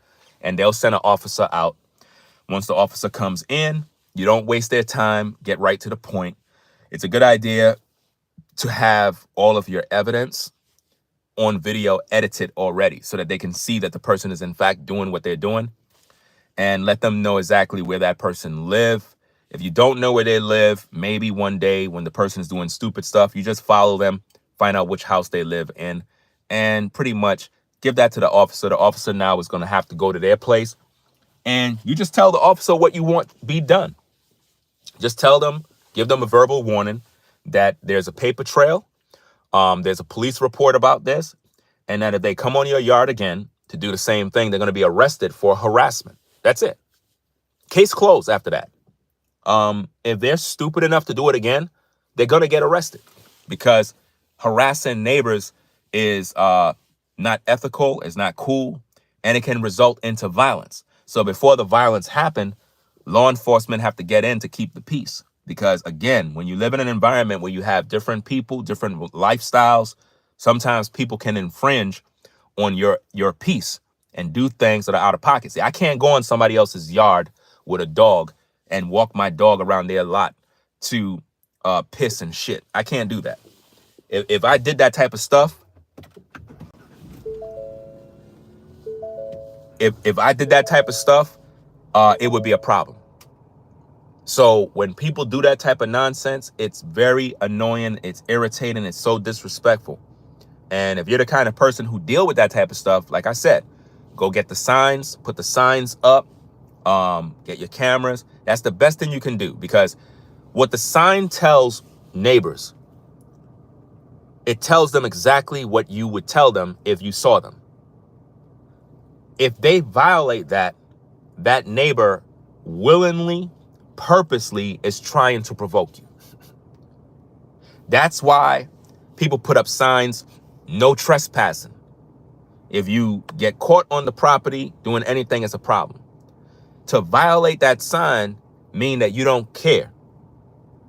and they'll send an officer out. Once the officer comes in, you don't waste their time, get right to the point. It's a good idea to have all of your evidence on video edited already so that they can see that the person is in fact doing what they're doing, and let them know exactly where that person live. If you don't know where they live, maybe one day when the person is doing stupid stuff, you just follow them, find out which house they live in, and pretty much give that to the officer. The officer now is going to have to go to their place, and you just tell the officer what you want be done. Just tell them, give them a verbal warning that there's a paper trail, there's a police report about this, and that if they come on your yard again to do the same thing, they're going to be arrested for harassment. That's it. Case closed after that. If they're stupid enough to do it again, they're going to get arrested, because harassing neighbors is not ethical, is not cool, and it can result into violence. So before the violence happen, law enforcement have to get in to keep the peace. Because again, when you live in an environment where you have different people, different lifestyles, sometimes people can infringe on your peace and do things that are out of pocket. See, I can't go in somebody else's yard with a dog and walk my dog around their lot to piss and shit. I can't do that. If I did that type of stuff, if I did that type of stuff, it would be a problem. So when people do that type of nonsense, it's very annoying. It's irritating. It's so disrespectful. And if you're the kind of person who deal with that type of stuff, like I said, go get the signs, put the signs up, get your cameras. That's the best thing you can do, because what the sign tells neighbors, it tells them exactly what you would tell them if you saw them. If they violate that, that neighbor willingly, purposely is trying to provoke you. That's why people put up signs, no trespassing. If you get caught on the property doing anything, it's a problem. To violate that sign mean that you don't care.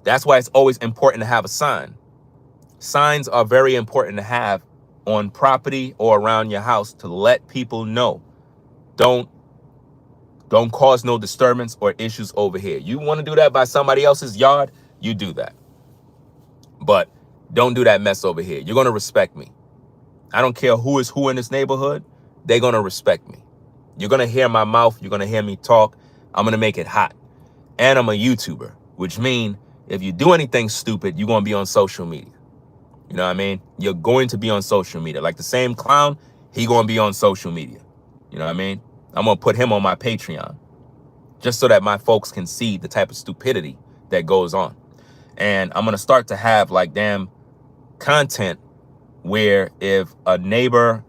That's why it's always important to have a sign. Signs are very important to have on property or around your house to let people know. Don't cause no disturbance or issues over here. You want to do that by somebody else's yard, you do that. But don't do that mess over here. You're going to respect me. I don't care who is who in this neighborhood. They're going to respect me. You're going to hear my mouth. You're going to hear me talk. I'm going to make it hot. And I'm a YouTuber, which means if you do anything stupid, you're going to be on social media. You know what I mean? You're going to be on social media. Like the same clown, he going to be on social media. You know what I mean? I'm going to put him on my Patreon just so that my folks can see the type of stupidity that goes on. And I'm going to start to have like damn content where if a neighbor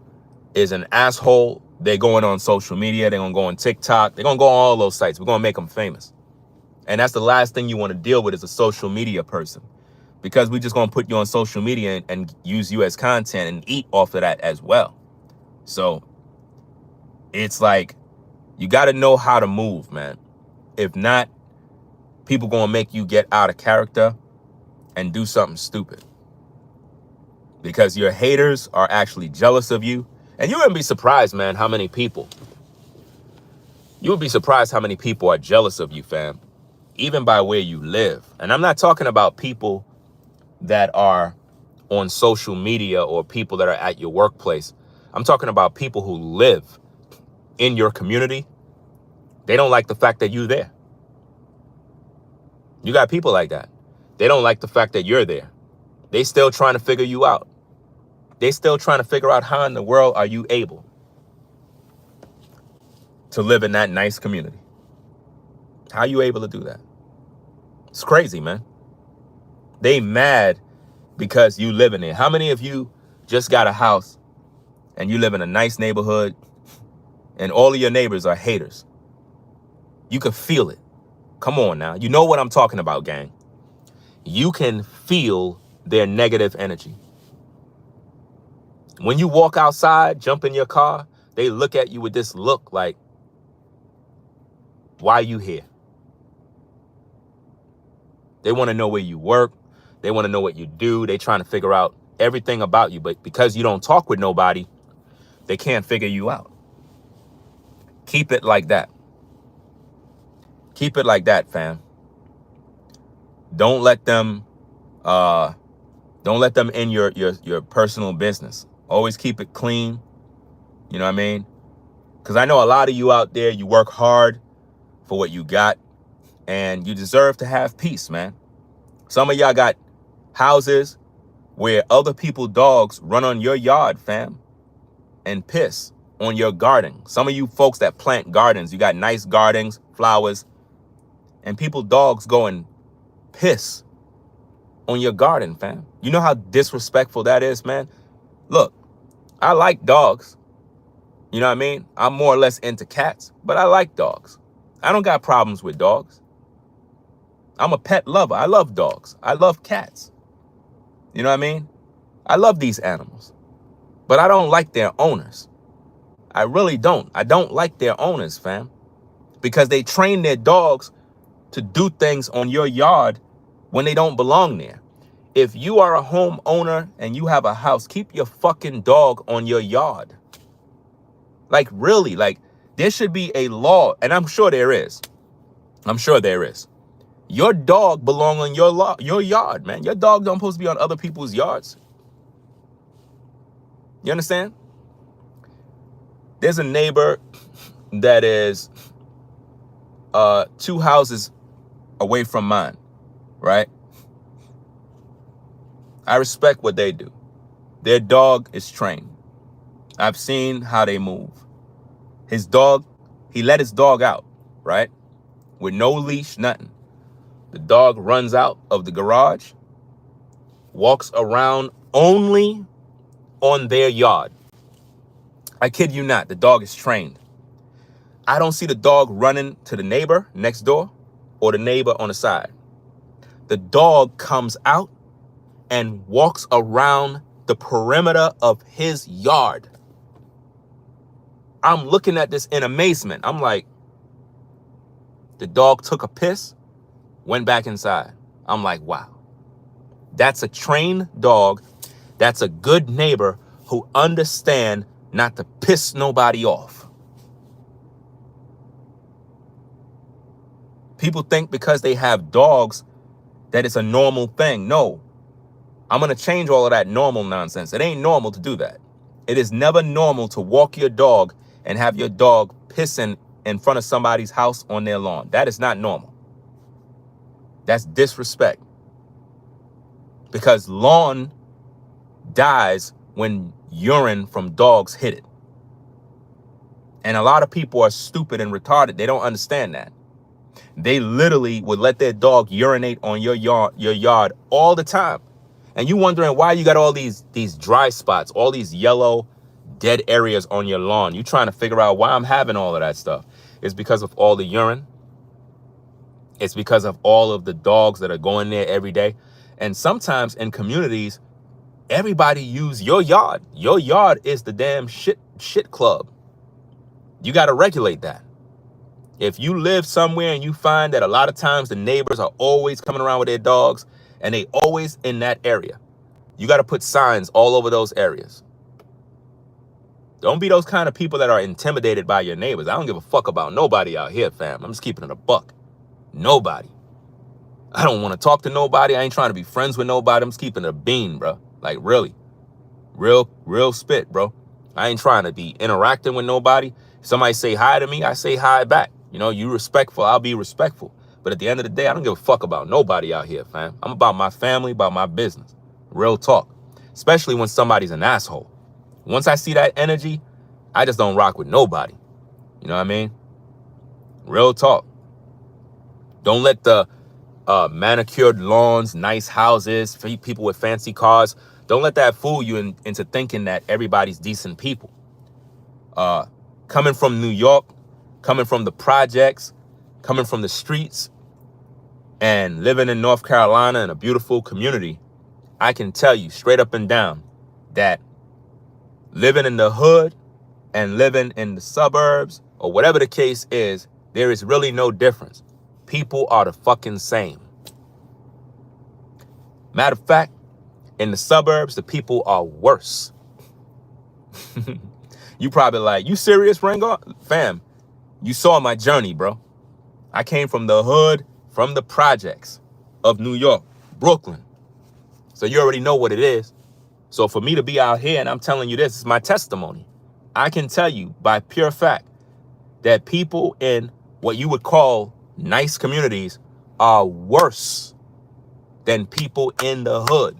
is an asshole, they're going on social media, they're going to go on TikTok, they're going to go on all those sites. We're going to make them famous. And that's the last thing you want to deal with, is a social media person, because we're just going to put you on social media and use you as content and eat off of that as well. So it's like, you got to know how to move, man. If not, people going to make you get out of character and do something stupid, because your haters are actually jealous of you. And you wouldn't be surprised, man, how many people, you would be surprised how many people are jealous of you, fam, even by where you live. And I'm not talking about people that are on social media or people that are at your workplace. I'm talking about people who live in your community. They don't like the fact that you're there. You got people like that. They don't like the fact that you're there. They still trying to figure you out. They still trying to figure out how in the world are you able to live in that nice community? How are you able to do that? It's crazy, man. They mad because you live in there. How many of you just got a house and you live in a nice neighborhood and all of your neighbors are haters? You can feel it. Come on now. You know what I'm talking about, gang. You can feel their negative energy. When you walk outside, jump in your car, they look at you with this look like, why are you here? They want to know where you work. They want to know what you do. They trying to figure out everything about you. But because you don't talk with nobody, they can't figure you out. Keep it like that. Keep it like that, fam. Don't let them in your personal business. Always keep it clean. You know what I mean? Because I know a lot of you out there, you work hard for what you got. And you deserve to have peace, man. Some of y'all got houses where other people's dogs run on your yard, fam, and piss on your garden. Some of you folks that plant gardens, you got nice gardens, flowers, and people's dogs go and piss on your garden, fam. You know how disrespectful that is, man? Look, I like dogs. You know what I mean? I'm more or less into cats, but I like dogs. I don't got problems with dogs. I'm a pet lover. I love dogs. I love cats. You know what I mean? I love these animals, but I don't like their owners. I really don't. I don't like their owners, fam, because they train their dogs to do things on your yard when they don't belong there. If you are a homeowner and you have a house, keep your fucking dog on your yard. Like, really, like, there should be a law, and I'm sure there is. I'm sure there is. Your dog belong on your yard, man. Your dog don't supposed to be on other people's yards. You understand? There's a neighbor that is 2 houses away from mine, right? I respect what they do. Their dog is trained. I've seen how they move. His dog, he let his dog out, right? With no leash, nothing. The dog runs out of the garage, walks around only on their yard. I kid you not, the dog is trained. I don't see the dog running to the neighbor next door or the neighbor on the side. The dog comes out and walks around the perimeter of his yard. I'm looking at this in amazement. I'm like, the dog took a piss, went back inside. I'm like, wow, that's a trained dog. That's a good neighbor who understand not to piss nobody off. People think because they have dogs that it's a normal thing. No, I'm going to change all of that normal nonsense. It ain't normal to do that. It is never normal to walk your dog and have your dog pissing in front of somebody's house on their lawn. That is not normal. That's disrespect. Because lawn dies when urine from dogs hit it. And a lot of people are stupid and retarded. They don't understand that. They literally would let their dog urinate on your yard all the time. And you wondering why you got all these dry spots, all these yellow dead areas on your lawn. You trying to figure out why I'm having all of that stuff. It's because of all the urine. It's because of all of the dogs that are going there every day. And sometimes in communities, everybody use your yard. Your yard is the damn shit club. You got to regulate that. If you live somewhere and you find that a lot of times the neighbors are always coming around with their dogs and they always in that area, you got to put signs all over those areas. Don't be those kind of people that are intimidated by your neighbors. I don't give a fuck about nobody out here, fam. I'm just keeping it a buck. Nobody. I don't want to talk to nobody. I ain't trying to be friends with nobody. I'm just keeping it a bean, bro. Like, really. Real spit, bro. I ain't trying to be interacting with nobody. If somebody say hi to me, I say hi back. You know, you respectful, I'll be respectful. But at the end of the day, I don't give a fuck about nobody out here, fam. I'm about my family, about my business. Real talk. Especially when somebody's an asshole. Once I see that energy, I just don't rock with nobody. You know what I mean? Real talk. Don't let the manicured lawns, nice houses, people with fancy cars, don't let that fool you into thinking that everybody's decent people. Coming from New York, coming from the projects, coming from the streets, and living in North Carolina in a beautiful community, I can tell you straight up and down that living in the hood and living in the suburbs or whatever the case is, there is really no difference. People are the fucking same. Matter of fact, in the suburbs, the people are worse. You probably like, you serious, Rango? Fam, you saw my journey, bro. I came from the hood, from the projects of New York, Brooklyn. So you already know what it is. So for me to be out here and I'm telling you this is my testimony. I can tell you by pure fact that people in what you would call nice communities are worse than people in the hood.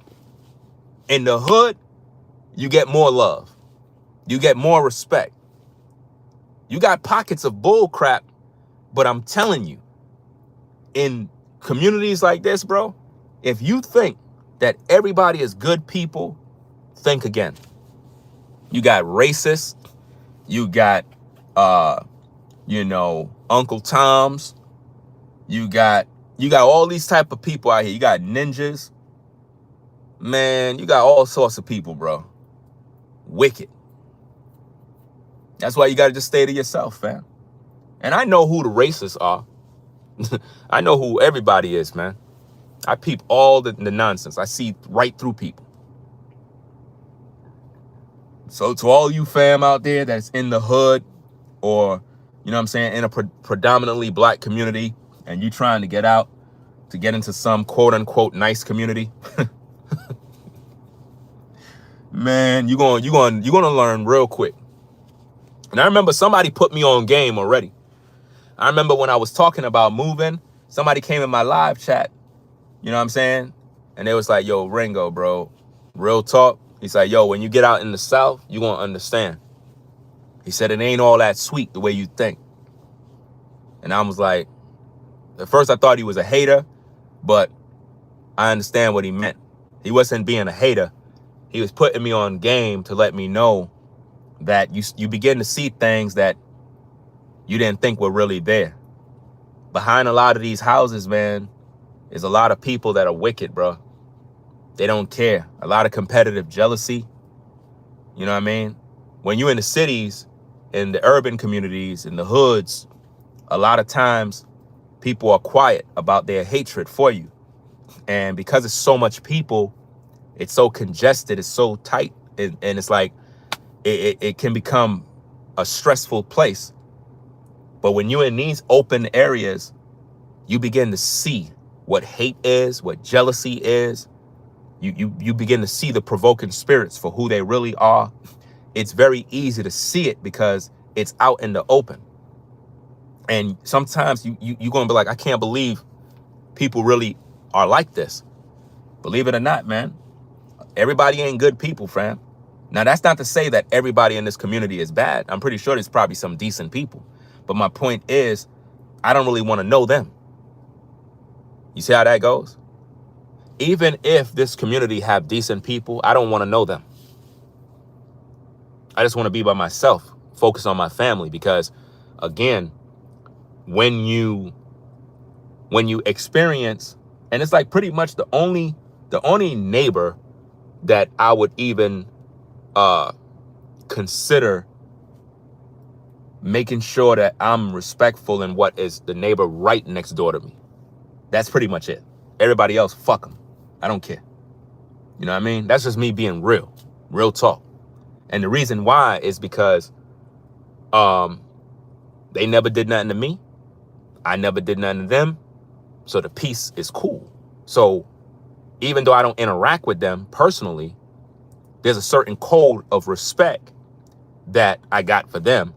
In the hood, you get more love. You get more respect. You got pockets of bull crap, but I'm telling you, in communities like this, bro, if you think that everybody is good people, think again. You got racists, you got Uncle Toms, you got all these type of people out here. You got ninjas. Man, you got all sorts of people, bro. Wicked. That's why you got to just stay to yourself, fam. And I know who the racists are. I know who everybody is, man. I peep all the nonsense. I see right through people. So to all you fam out there that's in the hood or, you know what I'm saying, in a predominantly black community and you trying to get out to get into some quote unquote nice community, man, you're going to learn real quick. And I remember somebody put me on game already. I remember when I was talking about moving, somebody came in my live chat, you know what I'm saying? And they was like, yo, Ringo, bro, real talk. He's like, yo, when you get out in the South, you gonna understand. He said, it ain't all that sweet the way you think. And I was like, at first I thought he was a hater, but I understand what he meant. He wasn't being a hater. He was putting me on game to let me know that you begin to see things that you didn't think were really there. Behind a lot of these houses, man, is a lot of people that are wicked, bro. They don't care. A lot of competitive jealousy. You know what I mean? When you're in the cities, in the urban communities, in the hoods, a lot of times people are quiet about their hatred for you. And because it's so much people, it's so congested, it's so tight, and it's like it can become a stressful place. But when you're in these open areas, you begin to see what hate is, what jealousy is. You begin to see the provoking spirits for who they really are. It's very easy to see it because it's out in the open. And sometimes you're going to be like, I can't believe people really are like this. Believe it or not, man, everybody ain't good people, fam. Now, that's not to say that everybody in this community is bad. I'm pretty sure there's probably some decent people. But my point is, I don't really want to know them. You see how that goes? Even if this community have decent people, I don't want to know them. I just want to be by myself, focus on my family, because again, when you experience, and it's like pretty much the only neighbor that I would even consider making sure that I'm respectful in what is the neighbor right next door to me. That's pretty much it. Everybody else, fuck them. I don't care. You know what I mean? That's just me being real talk. And the reason why is because they never did nothing to me. I never did nothing to them. So the peace is cool. So even though I don't interact with them personally, there's a certain code of respect that I got for them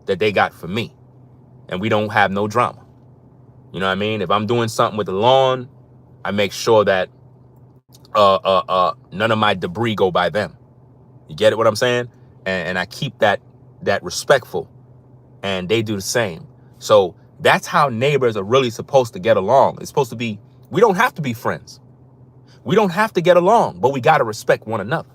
that they got for me. And we don't have no drama. You know what I mean? If I'm doing something with the lawn, I make sure that none of my debris go by them. You get it what I'm saying? And I keep that respectful, and they do the same. So that's how neighbors are really supposed to get along. It's supposed to be, we don't have to be friends. We don't have to get along, but we got to respect one another.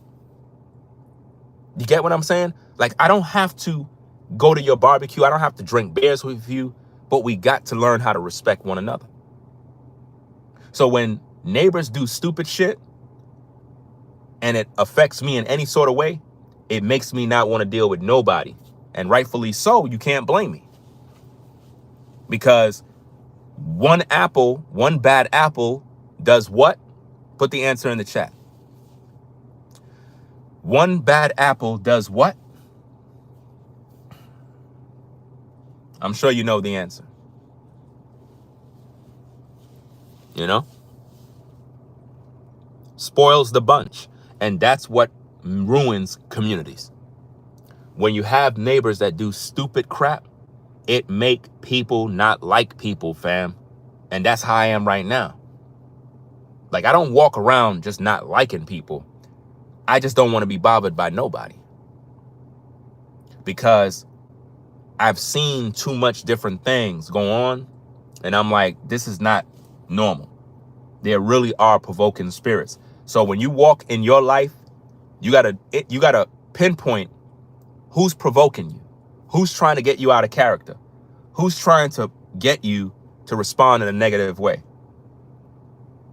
You get what I'm saying? Like, I don't have to go to your barbecue. I don't have to drink beers with you, but we got to learn how to respect one another. So when neighbors do stupid shit and it affects me in any sort of way, it makes me not want to deal with nobody. And rightfully so, you can't blame me. Because one bad apple does what? Put the answer in the chat. One bad apple does what? I'm sure you know the answer. You know? Spoils the bunch. And that's what ruins communities. When you have neighbors that do stupid crap, it make people not like people, fam. And that's how I am right now. Like, I don't walk around just not liking people. I just don't want to be bothered by nobody. Because I've seen too much different things go on. And I'm like, this is not normal. There really are provoking spirits. So when you walk in your life, you gotta pinpoint who's provoking you, who's trying to get you out of character, who's trying to get you to respond in a negative way.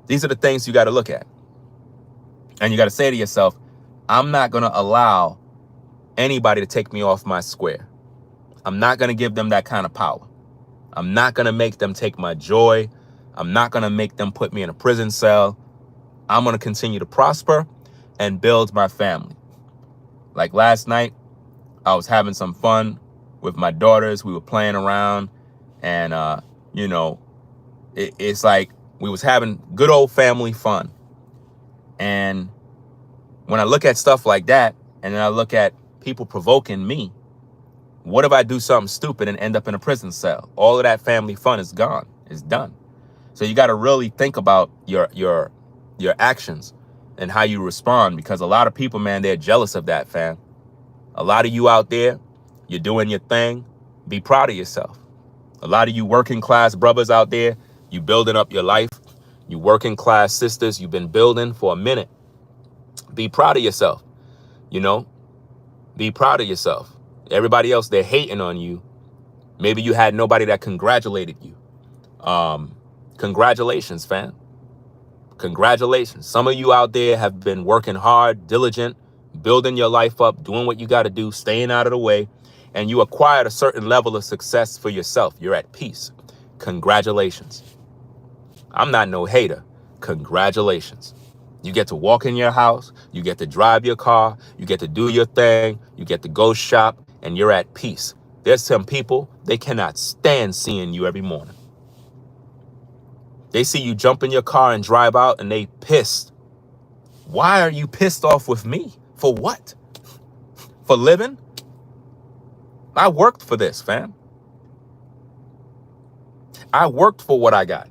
These are the things you got to look at. And you got to say to yourself, I'm not going to allow anybody to take me off my square. I'm not going to give them that kind of power. I'm not going to make them take my joy. I'm not going to make them put me in a prison cell. I'm going to continue to prosper and build my family. Like last night, I was having some fun with my daughters. We were playing around and, it's like we was having good old family fun. And when I look at stuff like that, and then I look at people provoking me, what if I do something stupid and end up in a prison cell? All of that family fun is gone. It's done. So you got to really think about your actions and how you respond, because a lot of people, man, they're jealous of that, fam. A lot of you out there, you're doing your thing. Be proud of yourself. A lot of you working class brothers out there, you building up your life. You working class sisters, you've been building for a minute. Be proud of yourself. Be proud of yourself. Everybody else, they're hating on you. Maybe you had nobody that congratulated you. Congratulations, fam. Congratulations. Some of you out there have been working hard, diligent, building your life up, doing what you got to do, staying out of the way, and you acquired a certain level of success for yourself. You're at peace. Congratulations. I'm not no hater. Congratulations. You get to walk in your house. You get to drive your car. You get to do your thing. You get to go shop, and you're at peace. There's some people, they cannot stand seeing you every morning. They see you jump in your car and drive out, and they pissed. Why are you pissed off with me? For what? For living? I worked for this, fam. I worked for what I got.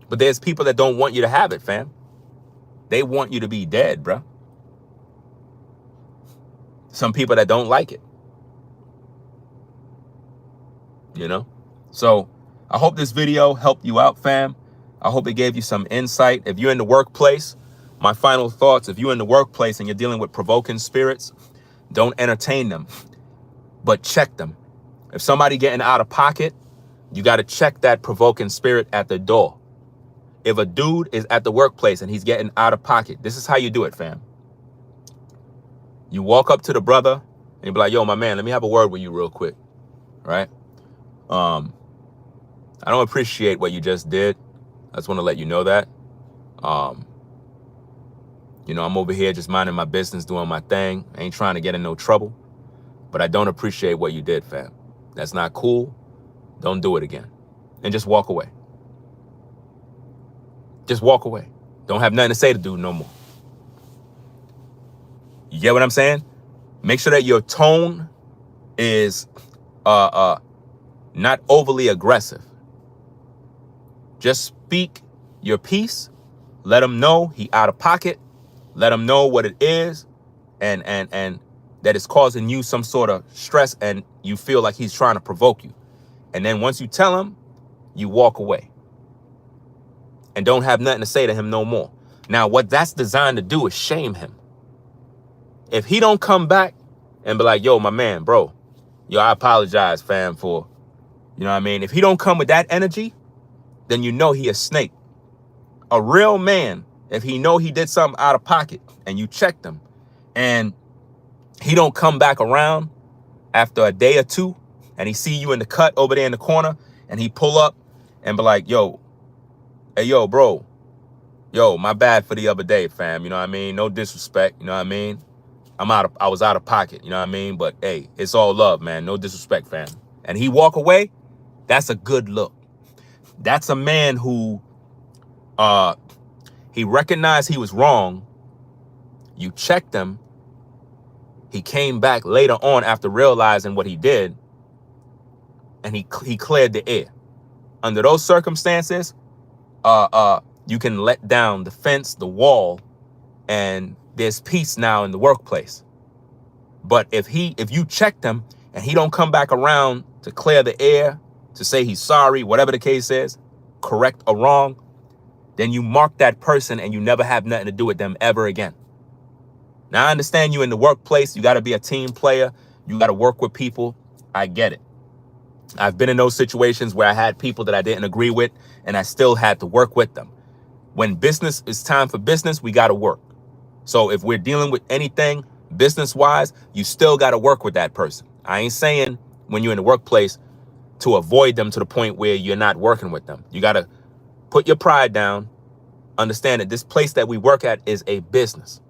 But there's people that don't want you to have it, fam. They want you to be dead, bro. Some people that don't like it. So I hope this video helped you out, fam. I hope it gave you some insight. If you're in the workplace, my final thoughts, if you're in the workplace and you're dealing with provoking spirits, don't entertain them, but check them. If somebody getting out of pocket, you got to check that provoking spirit at the door. If a dude is at the workplace and he's getting out of pocket, this is how you do it, fam. You walk up to the brother and you be like, yo, my man, let me have a word with you real quick. Right? I don't appreciate what you just did. I just want to let you know that. I'm over here just minding my business, doing my thing. I ain't trying to get in no trouble. But I don't appreciate what you did, fam. That's not cool. Don't do it again. And just walk away. Just walk away. Don't have nothing to say to dude no more. You get what I'm saying? Make sure that your tone is not overly aggressive. Just speak your piece. Let him know he out of pocket. Let him know what it is and that it's causing you some sort of stress and you feel like he's trying to provoke you. And then once you tell him, you walk away. And don't have nothing to say to him no more. Now, what that's designed to do is shame him. If he don't come back and be like, yo, my man, bro, yo, I apologize, fam, for, you know what I mean? If he don't come with that energy, then you know he a snake. A real man, if he know he did something out of pocket and you checked him and he don't come back around after a day or two and he see you in the cut over there in the corner and he pull up and be like, yo, hey, yo, bro, yo, my bad for the other day, fam. You know what I mean? No disrespect. You know what I mean? I was out of pocket. You know what I mean? But hey, it's all love, man. No disrespect, fam. And he walk away. That's a good look. That's a man who, he recognized he was wrong. You checked him. He came back later on after realizing what he did. and he cleared the air. Under those circumstances, you can let down the fence, the wall, and there's peace now in the workplace. But if you checked him and he don't come back around to clear the air, to say he's sorry, whatever the case is, correct or wrong, then you mark that person and you never have nothing to do with them ever again. Now, I understand you in the workplace. You got to be a team player. You got to work with people. I get it. I've been in those situations where I had people that I didn't agree with, and I still had to work with them. When business is time for business, we got to work. So if we're dealing with anything business-wise, you still got to work with that person. I ain't saying when you're in the workplace to avoid them to the point where you're not working with them. You got to put your pride down, understand that this place that we work at is a business.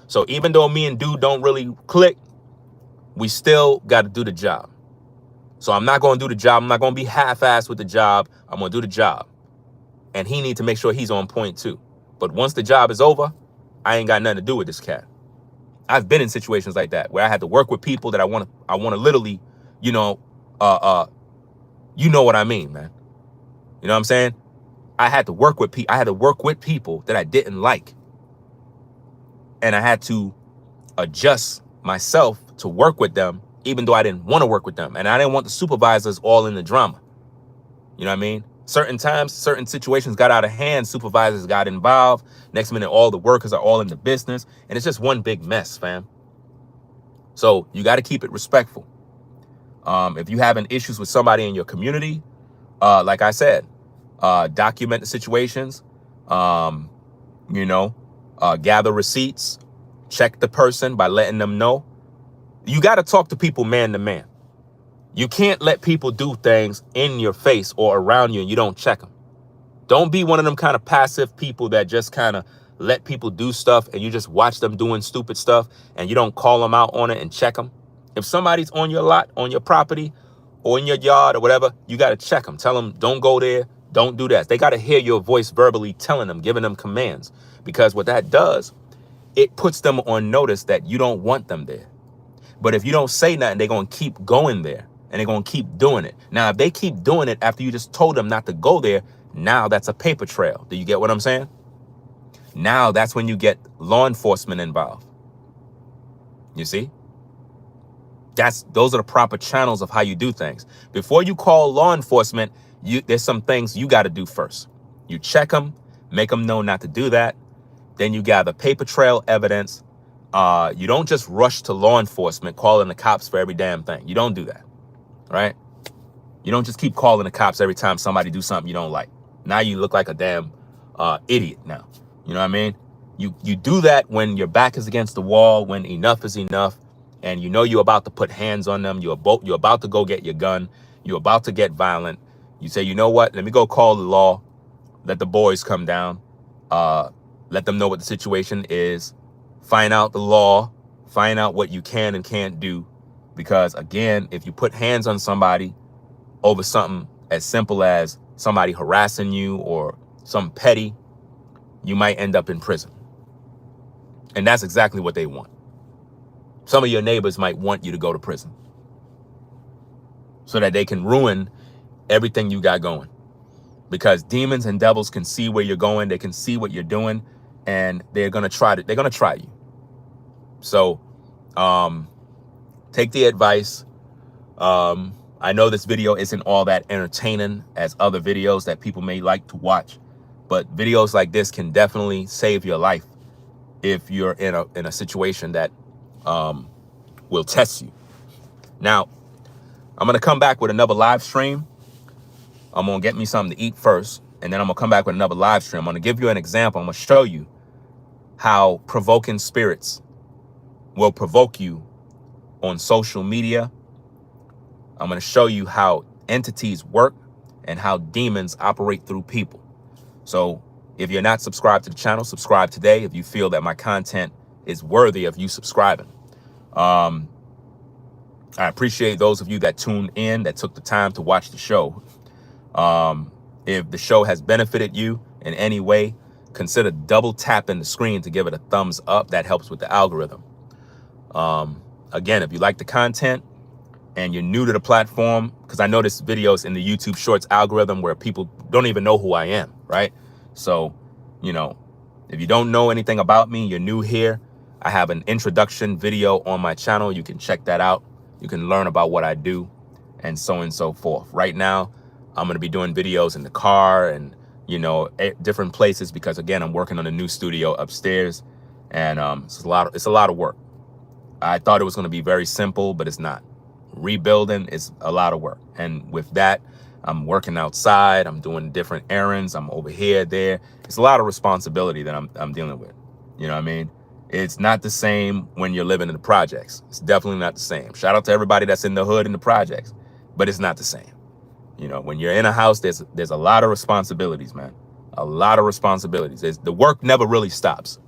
So even though me and dude don't really click, we still got to do the job. So I'm not going to do the job. I'm not going to be half-assed with the job. I'm going to do the job. And he needs to make sure he's on point too. But once the job is over, I ain't got nothing to do with this cat. I've been in situations like that where I had to work with people that I want to literally, you know what I mean, man. You know what I'm saying? I had to work with people that I didn't like. And I had to adjust myself to work with them, even though I didn't want to work with them. And I didn't want the supervisors all in the drama. You know what I mean? Certain times, certain situations got out of hand. Supervisors got involved. Next minute, all the workers are all in the business. And it's just one big mess, fam. So you got to keep it respectful. If you having issues with somebody in your community, like I said, document the situations, gather receipts, check the person by letting them know. You got to talk to people man to man. You can't let people do things in your face or around you and you don't check them. Don't be one of them kind of passive people that just kind of let people do stuff and you just watch them doing stupid stuff and you don't call them out on it and check them. If somebody's on your lot, on your property, or in your yard or whatever, you got to check them. Tell them, don't go there, don't do that. They got to hear your voice verbally telling them, giving them commands. Because what that does, it puts them on notice that you don't want them there. But if you don't say nothing, they're going to keep going there. And they're going to keep doing it. Now, if they keep doing it after you just told them not to go there, now that's a paper trail. Do you get what I'm saying? Now that's when you get law enforcement involved. You see? Those are the proper channels of how you do things. Before you call law enforcement, there's some things you got to do first. You check them, make them know not to do that. Then you gather paper trail evidence. You don't just rush to law enforcement, calling the cops for every damn thing. You don't do that. Right? You don't just keep calling the cops every time somebody do something you don't like. Now you look like a damn idiot now. You know what I mean? You do that when your back is against the wall, when enough is enough, and you know you're about to put hands on them. You're about to go get your gun. You're about to get violent. You say, you know what? Let me go call the law. Let the boys come down. Let them know what the situation is. Find out the law. Find out what you can and can't do. Because again, if you put hands on somebody over something as simple as somebody harassing you or some petty, you might end up in prison. And that's exactly what they want. Some of your neighbors might want you to go to prison so that they can ruin everything you got going. Because demons and devils can see where you're going. They can see what you're doing, and they're going to try you. So, take the advice. I know this video isn't all that entertaining as other videos that people may like to watch, but videos like this can definitely save your life if you're in a situation that will test you. Now, I'm going to come back with another live stream. I'm going to get me something to eat first, and then I'm going to come back with another live stream. I'm going to give you an example. I'm going to show you how provoking spirits will provoke you on social media. I'm going to show you how entities work and how demons operate through people. So if you're not subscribed to the channel, subscribe today if you feel that my content is worthy of you subscribing. I appreciate those of you that tuned in, that took the time to watch the show. If the show has benefited you in any way, consider double tapping the screen to give it a thumbs up. That helps with the algorithm. Again, if you like the content, and you're new to the platform, because I notice videos in the YouTube Shorts algorithm where people don't even know who I am, right? So, you know, if you don't know anything about me, you're new here, I have an introduction video on my channel. You can check that out. You can learn about what I do and so on and so forth. Right now, I'm going to be doing videos in the car and, you know, different places, because again, I'm working on a new studio upstairs, and it's a lot of work. I thought it was going to be very simple, but it's not. Rebuilding is a lot of work. And with that, I'm working outside. I'm doing different errands. I'm over here, there. It's a lot of responsibility that I'm dealing with. You know what I mean? It's not the same when you're living in the projects. It's definitely not the same. Shout out to everybody that's in the hood in the projects, but it's not the same. You know, when you're in a house, there's a lot of responsibilities, man. A lot of responsibilities. The work never really stops.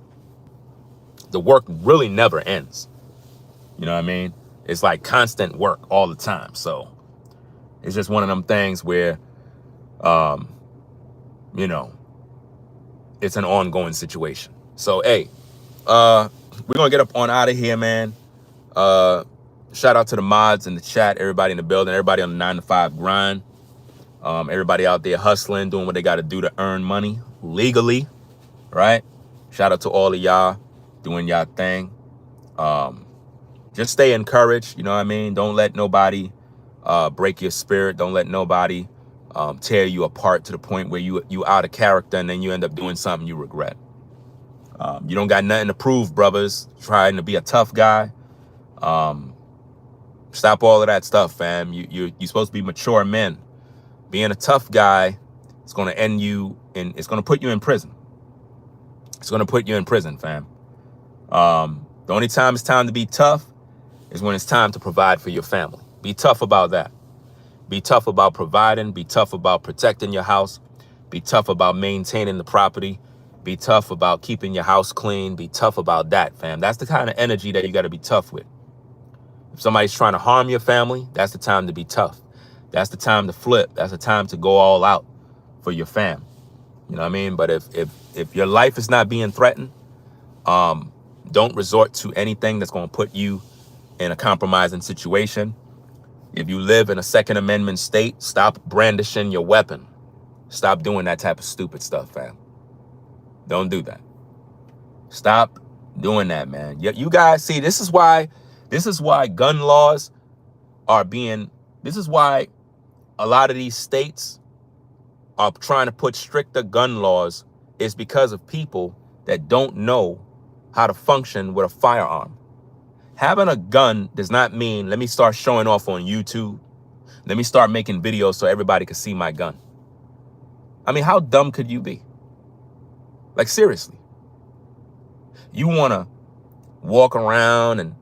The work really never ends. You know what I mean? It's like constant work all the time. So it's just one of them things where, you know, it's an ongoing situation. So, hey, we're going to get up on out of here, man. Shout out to the mods in the chat, everybody in the building, everybody on the 9-to-5 grind. Everybody out there hustling, doing what they got to do to earn money legally, right? Shout out to all of y'all doing y'all thing. Just stay encouraged, you know what I mean? Don't let nobody break your spirit. Don't let nobody tear you apart to the point where you out of character and then you end up doing something you regret. You don't got nothing to prove, brothers. Trying to be a tough guy. Stop all of that stuff, fam. You're supposed to be mature men. Being a tough guy is going to end you in, it's going to put you in prison. It's going to put you in prison, fam. The only time it's time to be tough is when it's time to provide for your family. Be tough about that. Be tough about providing. Be tough about protecting your house. Be tough about maintaining the property. Be tough about keeping your house clean. Be tough about that, fam. That's the kind of energy that you got to be tough with. If somebody's trying to harm your family, that's the time to be tough. That's the time to flip. That's the time to go all out for your fam. You know what I mean? But if your life is not being threatened, don't resort to anything that's going to put you in a compromising situation. If you live in a Second Amendment state, stop brandishing your weapon. Stop doing that type of stupid stuff, fam. Don't do that. Stop doing that, man. You guys see, this is why gun laws are being, this is why a lot of these states are trying to put stricter gun laws, is because of people that don't know how to function with a firearm. Having a gun does not mean, let me start showing off on YouTube. Let me start making videos so everybody can see my gun. I mean, how dumb could you be? Like, seriously. You want to walk around and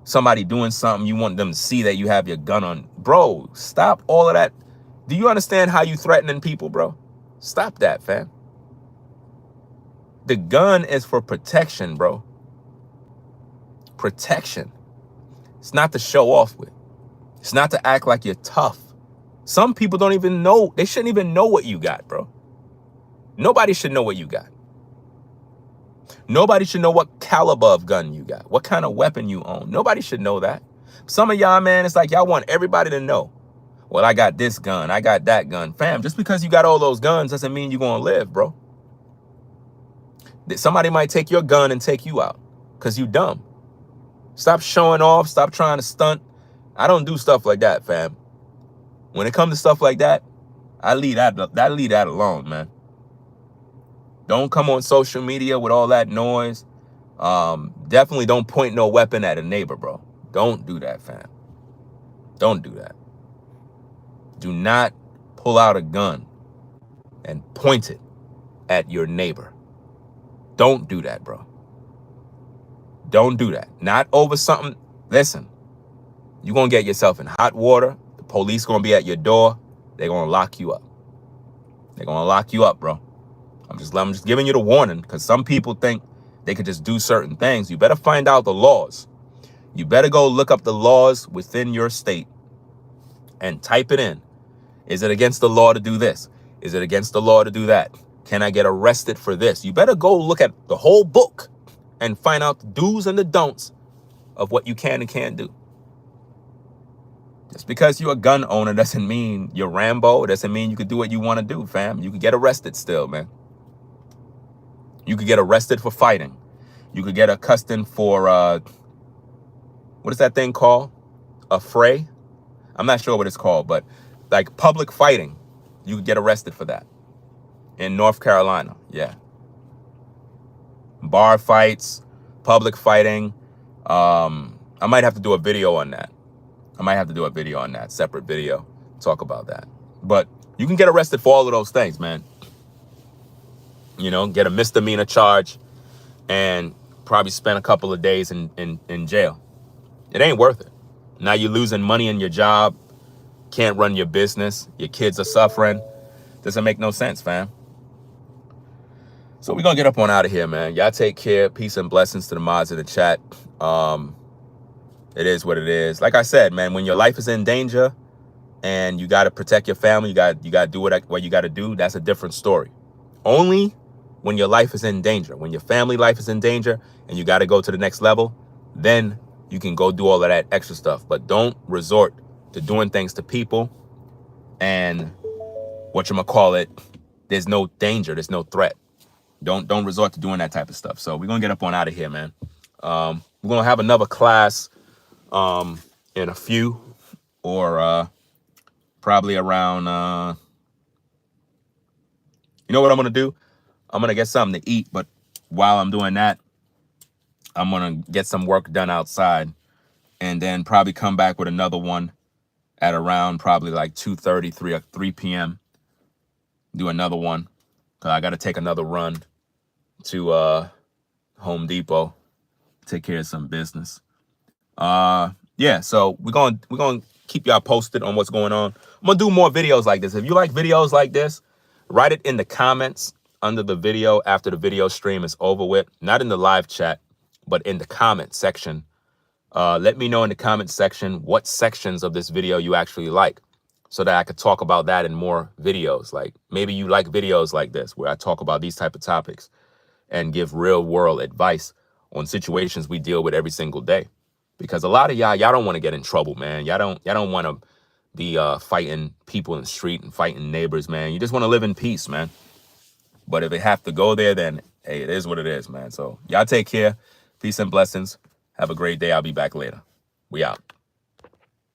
somebody doing something, you want them to see that you have your gun on. Bro, stop all of that. Do you understand how you threatening people, bro? Stop that, fam. The gun is for protection, bro. Protection. It's not to show off with. It's not to act like you're tough. Some people don't even know. They shouldn't even know what you got, bro. Nobody should know what you got. Nobody should know what caliber of gun you got, what kind of weapon you own. Nobody should know that. Some of y'all, man, it's like y'all want everybody to know. Well, I got this gun, I got that gun. Fam, just because you got all those guns doesn't mean you're going to live, bro. Somebody might take your gun and take you out because you dumb. Stop showing off. Stop trying to stunt. I don't do stuff like that, fam. When it comes to stuff like that, I leave that alone, man. Don't come on social media with all that noise. Definitely don't point no weapon at a neighbor, bro. Don't do that, fam. Don't do that. Do not pull out a gun and point it at your neighbor. Don't do that, bro. Don't do that. Not over something. Listen, you're going to get yourself in hot water. The police going to be at your door. They're going to lock you up. They're going to lock you up, bro. I'm just giving you the warning, because some people think they could just do certain things. You better find out the laws. You better go look up the laws within your state and type it in. Is it against the law to do this? Is it against the law to do that? Can I get arrested for this? You better go look at the whole book and find out the do's and the don'ts of what you can and can't do. Just because you're a gun owner doesn't mean you're Rambo. It doesn't mean you could do what you want to do, fam. You could get arrested still, man. You could get arrested for fighting. You could get accosted for, what is that thing called? A fray? I'm not sure what it's called, but like public fighting. You could get arrested for that. In North Carolina, yeah. Bar fights, public fighting. I might have to do a video on that. Separate video, talk about that. But you can get arrested for all of those things, man. You know, get a misdemeanor charge and probably spend a couple of days in jail. It ain't worth it. Now you're losing money in your job, can't run your business, your kids are suffering. Doesn't make no sense, fam. So we're going to get up on out of here, man. Y'all take care. Peace and blessings to the mods in the chat. It is what it is. Like I said, man, when your life is in danger and you got to protect your family, you got to do what you got to do, that's a different story. Only when your life is in danger, when your family life is in danger and you got to go to the next level, then you can go do all of that extra stuff. But don't resort to doing things to people and whatchamacallit, there's no danger, there's no threat. Don't resort to doing that type of stuff. So we're going to get up on out of here, man. We're going to have another class in a few, or probably around, you know what I'm going to do? I'm going to get something to eat, but while I'm doing that, I'm going to get some work done outside and then probably come back with another one at around probably like 2:30, 3 p.m. Do another one because I got to take another run to Home Depot, take care of some business. Yeah, so we're gonna keep y'all posted on what's going on. I'm gonna do more videos like this. If you like videos like this, write it in the comments under the video after the video stream is over with. Not in the live chat, but in the comment section. Let me know in the comment section what sections of this video you actually like, so that I could talk about that in more videos. Like maybe you like videos like this where I talk about these type of topics and give real world advice on situations we deal with every single day. Because a lot of y'all don't want to get in trouble, man. Y'all don't want to be fighting people in the street and fighting neighbors, man. You just want to live in peace, man. But if it have to go there, then hey, it is what it is, man. So y'all take care. Peace and blessings. Have a great day. I'll be back later. We out.